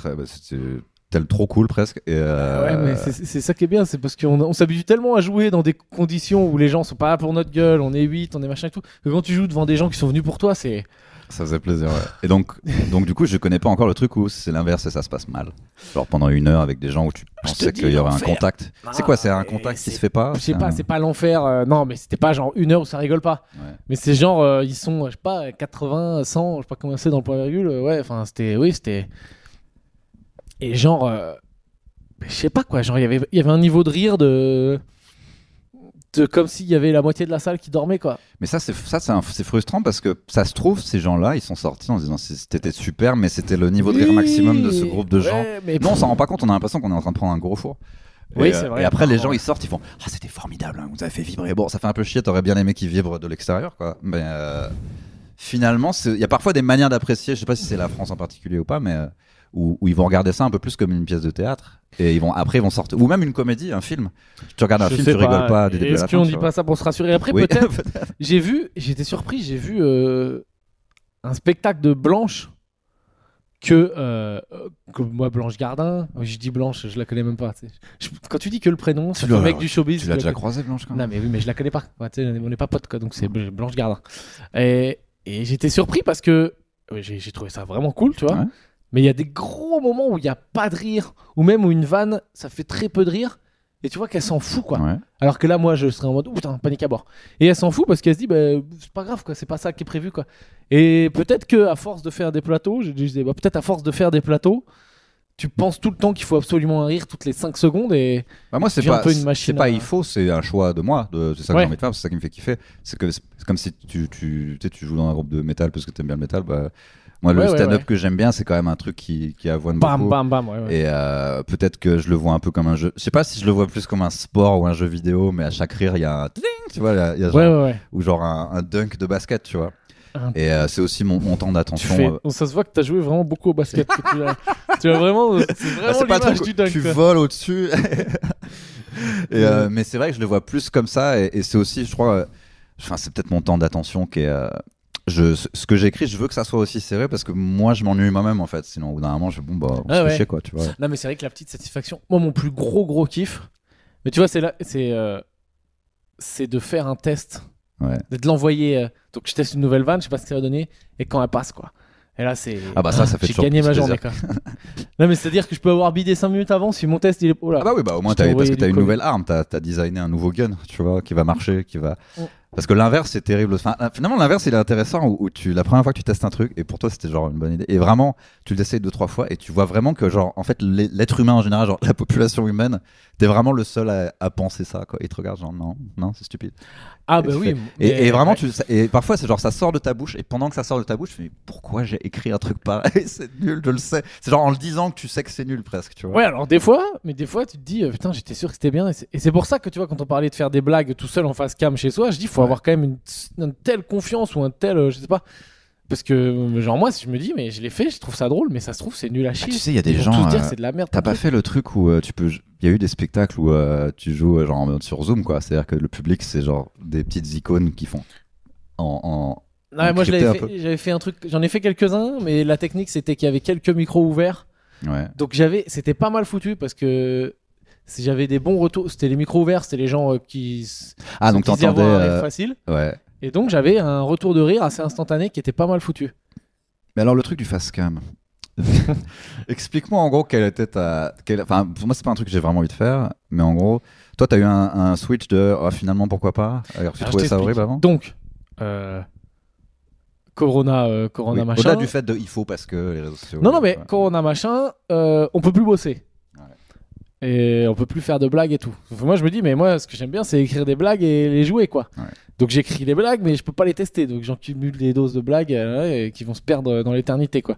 Speaker 2: trop cool presque. Et
Speaker 1: Ouais, mais c'est ça qui est bien. C'est parce qu'on s'habitue tellement à jouer dans des conditions où les gens sont pas là pour notre gueule. On est 8, on est machin et tout. Que quand tu joues devant des gens qui sont venus pour toi, c'est.
Speaker 2: ça faisait plaisir. Ouais. Et donc du coup, je connais pas encore le truc où c'est l'inverse et ça se passe mal. Genre pendant 1 heure avec des gens où tu
Speaker 1: Je te
Speaker 2: pensais
Speaker 1: dis
Speaker 2: qu'il y aurait un
Speaker 1: l'enfer.
Speaker 2: contact.
Speaker 1: Non,
Speaker 2: C'est quoi? C'est un
Speaker 1: mais
Speaker 2: contact qui
Speaker 1: c'est-
Speaker 2: se fait pas?
Speaker 1: Je sais pas, c'est pas l'enfer. Non, mais c'était pas genre 1 heure où ça rigole pas.
Speaker 2: Ouais.
Speaker 1: Mais c'est genre, ils sont, je sais pas, 80, 100, je sais pas comment c'est dans le point virgule. Ouais, enfin, c'était. Et genre, je sais pas quoi, genre, il y avait un niveau de rire de comme s'il y avait la moitié de la salle qui dormait, quoi.
Speaker 2: Mais c'est frustrant parce que ça se trouve, ces gens-là, ils sont sortis en se disant c'était super, mais c'était le niveau de rire maximum de ce groupe de gens.
Speaker 1: Ouais, mais
Speaker 2: Non, on s'en rend pas compte, on a l'impression qu'on est en train de prendre un gros four.
Speaker 1: Oui,
Speaker 2: Et,
Speaker 1: c'est vrai.
Speaker 2: Et après, les
Speaker 1: Apparemment,
Speaker 2: gens, ils sortent, ils font ah, c'était formidable, hein, vous avez fait vibrer. Bon, ça fait un peu chier, t'aurais bien aimé qu'ils vibrent de l'extérieur, quoi. Mais finalement, il y a parfois des manières d'apprécier, je sais pas si c'est la France en particulier ou pas, mais où ils vont regarder ça un peu plus comme une pièce de théâtre. Et après, ils vont sortir. Ou même une comédie, un film. Tu regardes un
Speaker 1: Je
Speaker 2: film,
Speaker 1: sais
Speaker 2: tu rigoles pas des débuts à
Speaker 1: Est-ce
Speaker 2: la fin.
Speaker 1: qu'on
Speaker 2: tu
Speaker 1: dit
Speaker 2: vois.
Speaker 1: pas ça pour se rassurer après,
Speaker 2: Oui.
Speaker 1: peut-être. J'étais surpris, j'ai vu un spectacle de Blanche que moi, Blanche Gardin, je dis Blanche, je la connais même pas. Tu sais. Quand tu dis que le prénom, c'est le mec du showbiz.
Speaker 2: Tu l'as
Speaker 1: je
Speaker 2: déjà
Speaker 1: la
Speaker 2: croisé, Blanche, quand même.
Speaker 1: Non, mais oui, mais je la connais pas. Ouais, tu sais, on n'est pas potes, quoi, donc c'est Blanche Gardin. Et j'étais surpris parce que j'ai trouvé ça vraiment cool, tu vois.
Speaker 2: Ouais.
Speaker 1: Mais il y a des gros moments où il n'y a pas de rire, ou même où une vanne, ça fait très peu de rire, et tu vois qu'elle s'en fout, quoi.
Speaker 2: Ouais.
Speaker 1: Alors que là, moi, je serais en mode, ouh, putain, panique à bord. Et elle s'en fout parce qu'elle se dit, bah, c'est pas grave, quoi, c'est pas ça qui est prévu, quoi. Et peut-être que à force de faire des plateaux, je disais, bah, peut-être à force de faire des plateaux, tu penses tout le temps qu'il faut absolument un rire toutes les 5 secondes et
Speaker 2: Bah moi, c'est
Speaker 1: tu deviens
Speaker 2: pas,
Speaker 1: un peu une machine
Speaker 2: c'est pas
Speaker 1: à-
Speaker 2: il faut, c'est un choix de moi. C'est ça que
Speaker 1: Ouais.
Speaker 2: j'ai envie de faire, c'est ça qui me fait kiffer. C'est comme si tu sais, tu joues dans un groupe de métal parce que t'aimes bien le métal. Bah, moi, le
Speaker 1: Ouais, ouais,
Speaker 2: stand-up
Speaker 1: ouais.
Speaker 2: que j'aime bien, c'est quand même un truc qui avoine
Speaker 1: bam
Speaker 2: beaucoup.
Speaker 1: bam bam, ouais, ouais.
Speaker 2: Et peut-être que je le vois un peu comme un jeu. Je sais pas si je le vois plus comme un sport ou un jeu vidéo, mais à chaque rire, il y a un tling, tu vois, il y a genre,
Speaker 1: Ouais, ouais, ouais.
Speaker 2: ou genre un dunk de basket, tu vois.
Speaker 1: Un-
Speaker 2: Et c'est aussi mon temps
Speaker 1: Tu
Speaker 2: d'attention.
Speaker 1: fais... Ça se voit que t'as joué vraiment beaucoup au basket. Que tu as vraiment, c'est
Speaker 2: Bah,
Speaker 1: vraiment
Speaker 2: c'est pas un
Speaker 1: l'image
Speaker 2: truc
Speaker 1: du
Speaker 2: où
Speaker 1: dunk.
Speaker 2: tu
Speaker 1: quoi.
Speaker 2: voles au-dessus. Et,
Speaker 1: Ouais.
Speaker 2: mais c'est vrai que je le vois plus comme ça. Et c'est aussi, je crois, enfin, c'est peut-être mon temps d'attention qui est. Ce que j'écris, je veux que ça soit aussi serré parce que moi, je m'ennuie moi-même en fait. Sinon, au bout d'un moment, je bon, bah, on se
Speaker 1: Ah
Speaker 2: fait
Speaker 1: ouais.
Speaker 2: chier quoi, tu vois.
Speaker 1: Non, mais c'est vrai que la petite satisfaction. Moi, mon plus gros kiff. Mais tu vois, c'est de faire un test,
Speaker 2: Ouais.
Speaker 1: de l'envoyer. Donc, je teste une nouvelle vanne, je sais pas ce que ça va donner, et quand elle passe, quoi. Et là, c'est.
Speaker 2: Ah bah ça fait
Speaker 1: j'ai
Speaker 2: toujours
Speaker 1: gagné
Speaker 2: plus
Speaker 1: ma
Speaker 2: plaisir.
Speaker 1: journée, quoi. Non, mais c'est-à-dire que je peux avoir bidé 5 minutes avant si mon test il est. Oh là.
Speaker 2: Ah bah oui, bah au moins
Speaker 1: Je t'ai
Speaker 2: parce
Speaker 1: envoyé
Speaker 2: que
Speaker 1: du
Speaker 2: t'as une
Speaker 1: colis.
Speaker 2: nouvelle arme, t'as designé un nouveau gun, tu vois, qui va marcher, qui va.
Speaker 1: Mm.
Speaker 2: Parce que l'inverse c'est terrible. Enfin, finalement l'inverse il est intéressant où la première fois que tu testes un truc et pour toi c'était genre une bonne idée et vraiment tu l'essayes 2-3 fois et tu vois vraiment que genre en fait l'être humain en général, genre la population humaine, t'es vraiment le seul à penser ça quoi. Ils te regardent genre non c'est stupide.
Speaker 1: Ah,
Speaker 2: Et
Speaker 1: bah
Speaker 2: tu
Speaker 1: oui.
Speaker 2: fais-
Speaker 1: mais-
Speaker 2: Et vraiment,
Speaker 1: ouais.
Speaker 2: et parfois, c'est genre ça sort de ta bouche, et pendant que ça sort de ta bouche, tu fais pourquoi j'ai écrit un truc pareil, c'est nul, je le sais. C'est genre en le disant que tu sais que c'est nul presque, tu vois.
Speaker 1: Ouais, alors des fois tu te dis, putain, j'étais sûr que c'était bien. Et c'est pour ça que tu vois, quand on parlait de faire des blagues tout seul en face cam chez soi, je dis, faut
Speaker 2: Ouais.
Speaker 1: avoir quand même une telle confiance ou un tel, je sais pas. Parce que, genre, moi, si je me dis, mais je l'ai fait, je trouve ça drôle, mais ça se trouve, c'est nul à chier.
Speaker 2: Tu sais, il y a des
Speaker 1: Ils vont
Speaker 2: gens.
Speaker 1: tous dire, c'est de la merde.
Speaker 2: T'as
Speaker 1: ton
Speaker 2: pas
Speaker 1: truc.
Speaker 2: fait le truc où il y a eu des spectacles où tu joues genre en mode sur Zoom, quoi. C'est-à-dire que le public, c'est genre des petites icônes qui font en.
Speaker 1: Ouais, moi,
Speaker 2: encrypté un peu.
Speaker 1: j'avais fait un truc, j'en ai fait quelques-uns, mais la technique, c'était qu'il y avait quelques micros ouverts.
Speaker 2: Ouais.
Speaker 1: Donc, c'était pas mal foutu parce que si j'avais des bons retours, c'était les micros ouverts, c'était les gens qui.
Speaker 2: Ah, donc
Speaker 1: qui disaient
Speaker 2: t'entendais.
Speaker 1: avoir un rire facile.
Speaker 2: Ouais.
Speaker 1: Et donc j'avais un retour de rire assez instantané qui était pas mal foutu.
Speaker 2: Mais alors, le truc du face cam. Explique-moi en gros quelle était Enfin, pour moi, c'est pas un truc que j'ai vraiment envie de faire, mais en gros, toi, t'as eu un switch de finalement, pourquoi pas. Alors, tu
Speaker 1: Alors,
Speaker 2: trouvais
Speaker 1: je
Speaker 2: ça
Speaker 1: t'explique.
Speaker 2: horrible avant.
Speaker 1: Donc, Corona
Speaker 2: Oui.
Speaker 1: machin.
Speaker 2: Au-delà du fait de il faut parce que les réseaux sociaux.
Speaker 1: Non, mais
Speaker 2: ouais.
Speaker 1: Corona machin, on peut plus bosser.
Speaker 2: Ouais.
Speaker 1: Et on peut plus faire de blagues et tout. Enfin, moi, je me dis, mais moi, ce que j'aime bien, c'est écrire des blagues et les jouer, quoi.
Speaker 2: Ouais.
Speaker 1: Donc, j'écris des blagues, mais je peux pas les tester. Donc, j'en cumule des doses de blagues qui vont se perdre dans l'éternité, quoi.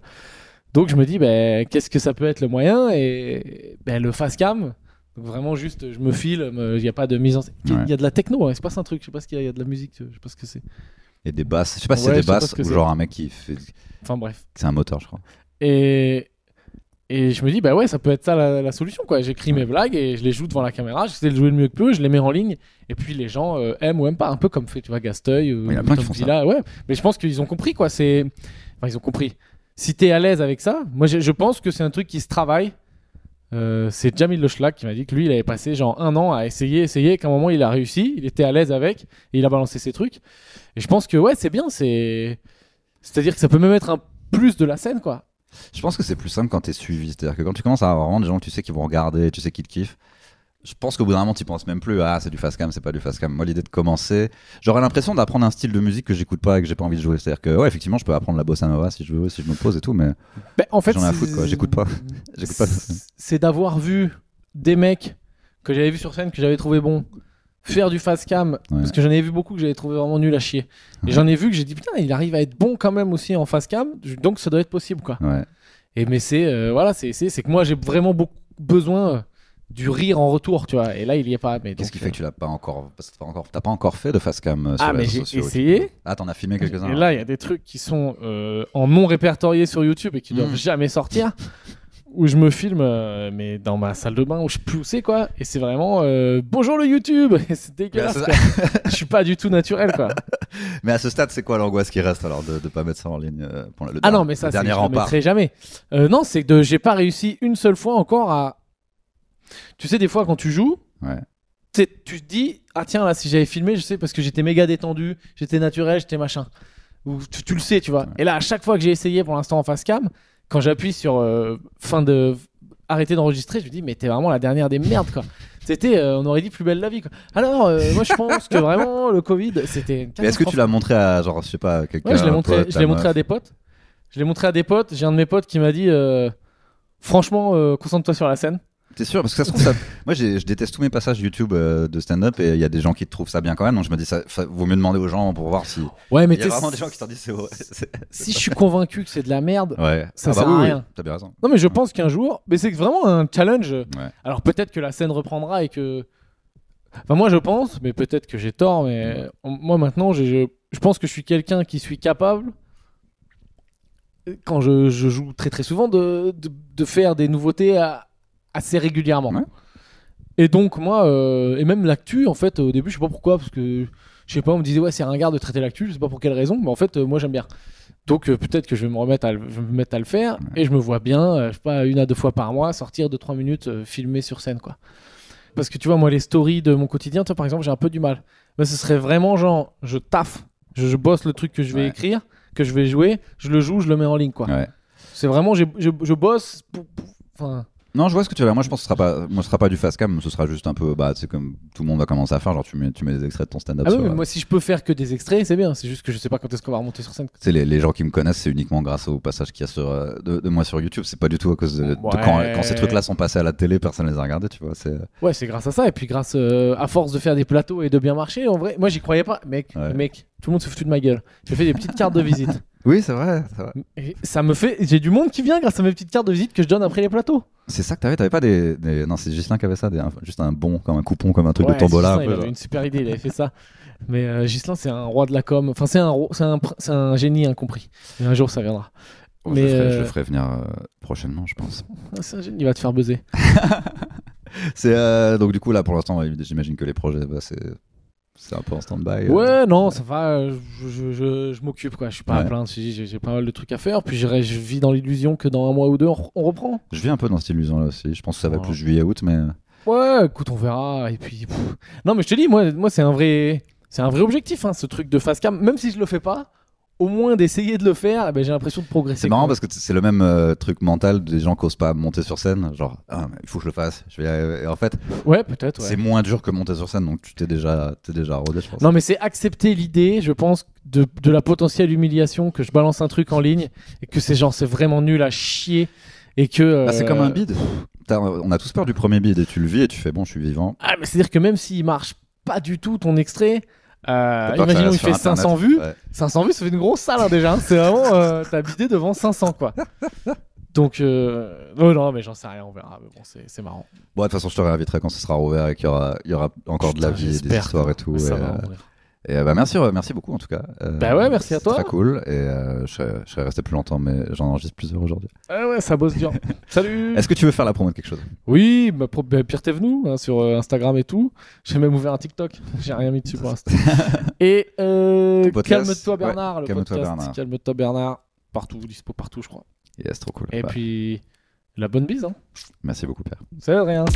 Speaker 1: Donc, je me dis, ben, qu'est-ce que ça peut être le moyen? Et ben, le face cam. Donc, vraiment, juste, je me filme, il n'y a pas de mise en scène. Il
Speaker 2: Ouais.
Speaker 1: y a de la techno, hein, il se passe un truc. Je sais pas ce qu'il y a, il y a de la musique, je sais pas ce que c'est.
Speaker 2: Et des basses. Je sais pas si
Speaker 1: Ouais,
Speaker 2: c'est
Speaker 1: je
Speaker 2: des
Speaker 1: sais pas
Speaker 2: basses
Speaker 1: ce que
Speaker 2: ou
Speaker 1: c'est.
Speaker 2: genre un mec qui fait.
Speaker 1: Enfin, bref.
Speaker 2: C'est un moteur, je crois.
Speaker 1: Et je me dis, bah ouais, ça peut être ça la solution, quoi. J'écris mes blagues et je les joue devant la caméra, j'essaie de jouer le mieux que peu, je les mets en ligne, et puis les gens aiment ou aiment pas, un peu comme fait, tu vois, Gasteuil,
Speaker 2: il y en a plein qui
Speaker 1: Tom
Speaker 2: font ça.
Speaker 1: Villa, ouais. Mais je pense qu'ils ont compris, quoi. Enfin, ils ont compris. Si t'es à l'aise avec ça, moi je pense que c'est un truc qui se travaille. C'est Jamil Le Schlag qui m'a dit que lui, il avait passé genre 1 an à essayer, qu'à un moment il a réussi, il était à l'aise avec, et il a balancé ses trucs. Et je pense que ouais, c'est bien, c'est-à-dire que ça peut même être un plus de la scène, quoi.
Speaker 2: Je pense que c'est plus simple quand t'es suivi. C'est-à-dire que quand tu commences à avoir vraiment des gens que tu sais qui vont regarder, tu sais qu'ils te kiffent, je pense qu'au bout d'un moment, tu penses même plus c'est du fast cam, c'est pas du fast cam. Moi, l'idée de commencer, j'aurais l'impression d'apprendre un style de musique que j'écoute pas et que j'ai pas envie de jouer. C'est-à-dire que, ouais, effectivement, je peux apprendre la bossa nova si je veux, si je me pose et tout, mais
Speaker 1: Ben, en fait,
Speaker 2: j'en ai à foutre, quoi. J'écoute pas. J'écoute pas.
Speaker 1: C'est d'avoir vu des mecs que j'avais vu sur scène, que j'avais trouvé bons, faire du fast cam, parce que j'en ai vu beaucoup que j'avais trouvé vraiment nul à chier. Et j'en ai vu que j'ai dit, putain, il arrive à être bon quand même aussi en fast cam, donc ça doit être possible, quoi.
Speaker 2: Ouais.
Speaker 1: Et mais voilà, c'est que moi j'ai vraiment beaucoup besoin du rire en retour, tu vois. Et là, il y est pas. Mais
Speaker 2: Qu'est-ce
Speaker 1: donc,
Speaker 2: qui fait que tu l'as pas encore, parce que t'as pas encore fait de fast cam sur
Speaker 1: Ah,
Speaker 2: les
Speaker 1: mais
Speaker 2: réseaux
Speaker 1: j'ai
Speaker 2: sociaux,
Speaker 1: essayé.
Speaker 2: Ah, t'en as filmé quelques-uns.
Speaker 1: Et là, il y a des trucs qui sont en non répertoriés sur YouTube et qui doivent
Speaker 2: Mm.
Speaker 1: jamais sortir. Où je me filme, mais dans ma salle de bain, où je sais plus où c'est, quoi. Et c'est vraiment bonjour le YouTube. Et c'est dégueulasse,
Speaker 2: Mais
Speaker 1: quoi. Je suis pas du tout naturel, quoi.
Speaker 2: Mais à ce stade, c'est quoi l'angoisse qui reste alors de pas mettre ça en ligne pour le
Speaker 1: Ah non, mais ça,
Speaker 2: le
Speaker 1: c'est,
Speaker 2: dernier
Speaker 1: je le
Speaker 2: rempart.
Speaker 1: mettrai jamais. Non, c'est que j'ai pas réussi une seule fois encore à. Tu sais, des fois, quand tu joues,
Speaker 2: Ouais.
Speaker 1: tu te dis, ah tiens, là, si j'avais filmé, je sais, parce que j'étais méga détendu, j'étais naturel, j'étais machin. Ou tu le sais, tu vois.
Speaker 2: Ouais.
Speaker 1: Et là, à chaque fois que j'ai essayé pour l'instant en face cam, quand j'appuie sur fin de. Arrêter d'enregistrer, je me dis, mais t'es vraiment la dernière des merdes, quoi. C'était, on aurait dit plus belle la vie, quoi. Alors, moi, je pense que vraiment, le Covid, c'était. Une
Speaker 2: Mais est-ce que tu
Speaker 1: catastrophe.
Speaker 2: l'as montré à, genre, je sais pas, quelqu'un
Speaker 1: Ouais, je l'ai
Speaker 2: un
Speaker 1: montré,
Speaker 2: pote,
Speaker 1: je l'ai
Speaker 2: ta
Speaker 1: montré à
Speaker 2: meuf
Speaker 1: des potes. Je l'ai montré à des potes. J'ai un de mes potes qui m'a dit Franchement, concentre-toi sur la scène.
Speaker 2: T'es sûr? Parce que ça se trouve, ça... moi je déteste tous mes passages YouTube de stand-up et il y a des gens qui trouvent ça bien quand même. Donc je me dis, ça vaut mieux demander aux gens pour voir si.
Speaker 1: Ouais, mais
Speaker 2: Il y a vraiment des gens qui t'en disent c'est vrai.
Speaker 1: si je suis convaincu que c'est de la merde,
Speaker 2: Ouais.
Speaker 1: ça
Speaker 2: Ah bah
Speaker 1: sert à
Speaker 2: oui,
Speaker 1: rien.
Speaker 2: t'as bien raison.
Speaker 1: Non, mais je pense qu'un jour, mais c'est vraiment un challenge.
Speaker 2: Ouais.
Speaker 1: Alors peut-être que la scène reprendra et que. Enfin, moi je pense, mais peut-être que j'ai tort, mais moi maintenant, je pense que je suis quelqu'un qui suis capable, quand je joue très très souvent, de faire des nouveautés assez régulièrement.
Speaker 2: Ouais.
Speaker 1: Et donc, moi, et même l'actu, en fait, au début, je sais pas pourquoi, parce que je sais pas, on me disait, ouais, c'est ringard de traiter l'actu, je sais pas pour quelle raison, mais en fait, moi j'aime bien. Donc, peut-être que je vais me remettre je vais me mettre à le faire, et je me vois bien, je sais pas, 1 à 2 fois par mois, sortir 2-3 minutes, filmer sur scène, quoi. Parce que tu vois, moi, les stories de mon quotidien, toi, par exemple, j'ai un peu du mal. Mais ce serait vraiment genre, je taffe, je bosse le truc que je vais écrire, que je vais jouer, je le joue, je le mets en ligne, quoi.
Speaker 2: Ouais.
Speaker 1: C'est vraiment, je bosse enfin.
Speaker 2: Non, je vois ce que tu veux dire. Moi, je pense que ce sera pas du fast cam, ce sera juste un peu, bah, c'est comme tout le monde va commencer à faire. Genre, tu mets des extraits de ton stand-up.
Speaker 1: Ah oui, mais moi, si je peux faire que des extraits, c'est bien. C'est juste que je sais pas quand est-ce qu'on va remonter sur scène.
Speaker 2: Tu sais, les gens qui me connaissent, c'est uniquement grâce au passage qu'il y a de moi sur YouTube. C'est pas du tout à cause de quand ces trucs-là sont passés à la télé, personne les a regardés, tu vois.
Speaker 1: Ouais, c'est grâce à ça. Et puis, grâce à force de faire des plateaux et de bien marcher, en vrai, moi, j'y croyais pas. Mec, tout le monde se fout de ma gueule. J'ai fait des petites cartes de visite.
Speaker 2: Oui, c'est vrai.
Speaker 1: Et ça me fait. J'ai du monde qui vient grâce à mes petites cartes de visite que je donne après les plateaux.
Speaker 2: C'est ça que t'avais pas des... Non, c'est Ghislain qui avait ça, juste un bon, comme un coupon, comme un truc de tombola.
Speaker 1: Il avait une super idée, il avait fait ça. Mais Ghislain, c'est un roi de la com. Enfin, c'est un génie incompris. Et un jour, ça viendra.
Speaker 2: Oh,
Speaker 1: mais
Speaker 2: je le ferai venir prochainement, je pense.
Speaker 1: C'est un génie, il va te faire buzzer.
Speaker 2: Donc, du coup, là, pour l'instant, j'imagine que les projets, bah, c'est un peu en stand-by.
Speaker 1: Ouais, non, ça va. Je m'occupe, quoi. Je suis pas à plaindre. J'ai pas mal de trucs à faire. Puis je vis dans l'illusion que dans 1 mois ou 2, on reprend.
Speaker 2: Je vis un peu dans cette illusion-là aussi. Je pense que ça va plus juillet-août, mais.
Speaker 1: Ouais, écoute, on verra. Et puis. Non, mais je te dis, moi c'est un vrai objectif, hein, ce truc de face cam. Même si je le fais pas, au moins d'essayer de le faire, eh ben, j'ai l'impression de progresser.
Speaker 2: C'est marrant parce que c'est le même truc mental des gens qui osent pas monter sur scène. Genre, il faut que je le fasse. Et en fait,
Speaker 1: ouais, peut-être. Ouais.
Speaker 2: C'est moins dur que monter sur scène, donc tu t'es déjà rodé, je pense.
Speaker 1: Non, mais c'est accepter l'idée, je pense, de la potentielle humiliation que je balance un truc en ligne et que c'est vraiment nul à chier et que.
Speaker 2: C'est comme un bide. On a tous peur du premier bide et tu le vis et tu fais bon, je suis vivant.
Speaker 1: Ah, mais c'est-à-dire que même s'il marche pas du tout ton extrait. Imaginons il fait 500 vues. Ouais. 500 vues, ça fait une grosse salle, hein, déjà. C'est vraiment t'as bidé devant 500, quoi. Donc, non, mais j'en sais rien, on verra. Mais bon, c'est marrant.
Speaker 2: Bon, de toute façon, je te réinviterai quand ce sera rouvert et qu'il y aura encore de la vie, des histoires et tout. Et bah merci beaucoup en tout cas.
Speaker 1: Bah ouais, merci à toi.
Speaker 2: C'est très cool. Et je serais resté plus longtemps, mais j'en enregistre plusieurs aujourd'hui.
Speaker 1: Ah ouais, ça bosse dur. Salut.
Speaker 2: Est-ce que tu veux faire la promo de quelque chose?
Speaker 1: Oui, Pierre t'es venu hein, sur Instagram et tout. J'ai même ouvert un TikTok. J'ai rien mis dessus pour l'instant. Et Calme-toi Bernard, le podcast. Calme-toi Bernard. Partout, dispo partout, je crois.
Speaker 2: Yes, trop cool.
Speaker 1: Et puis, la bonne bise. Hein.
Speaker 2: Merci beaucoup, Pierre.
Speaker 1: C'est rien.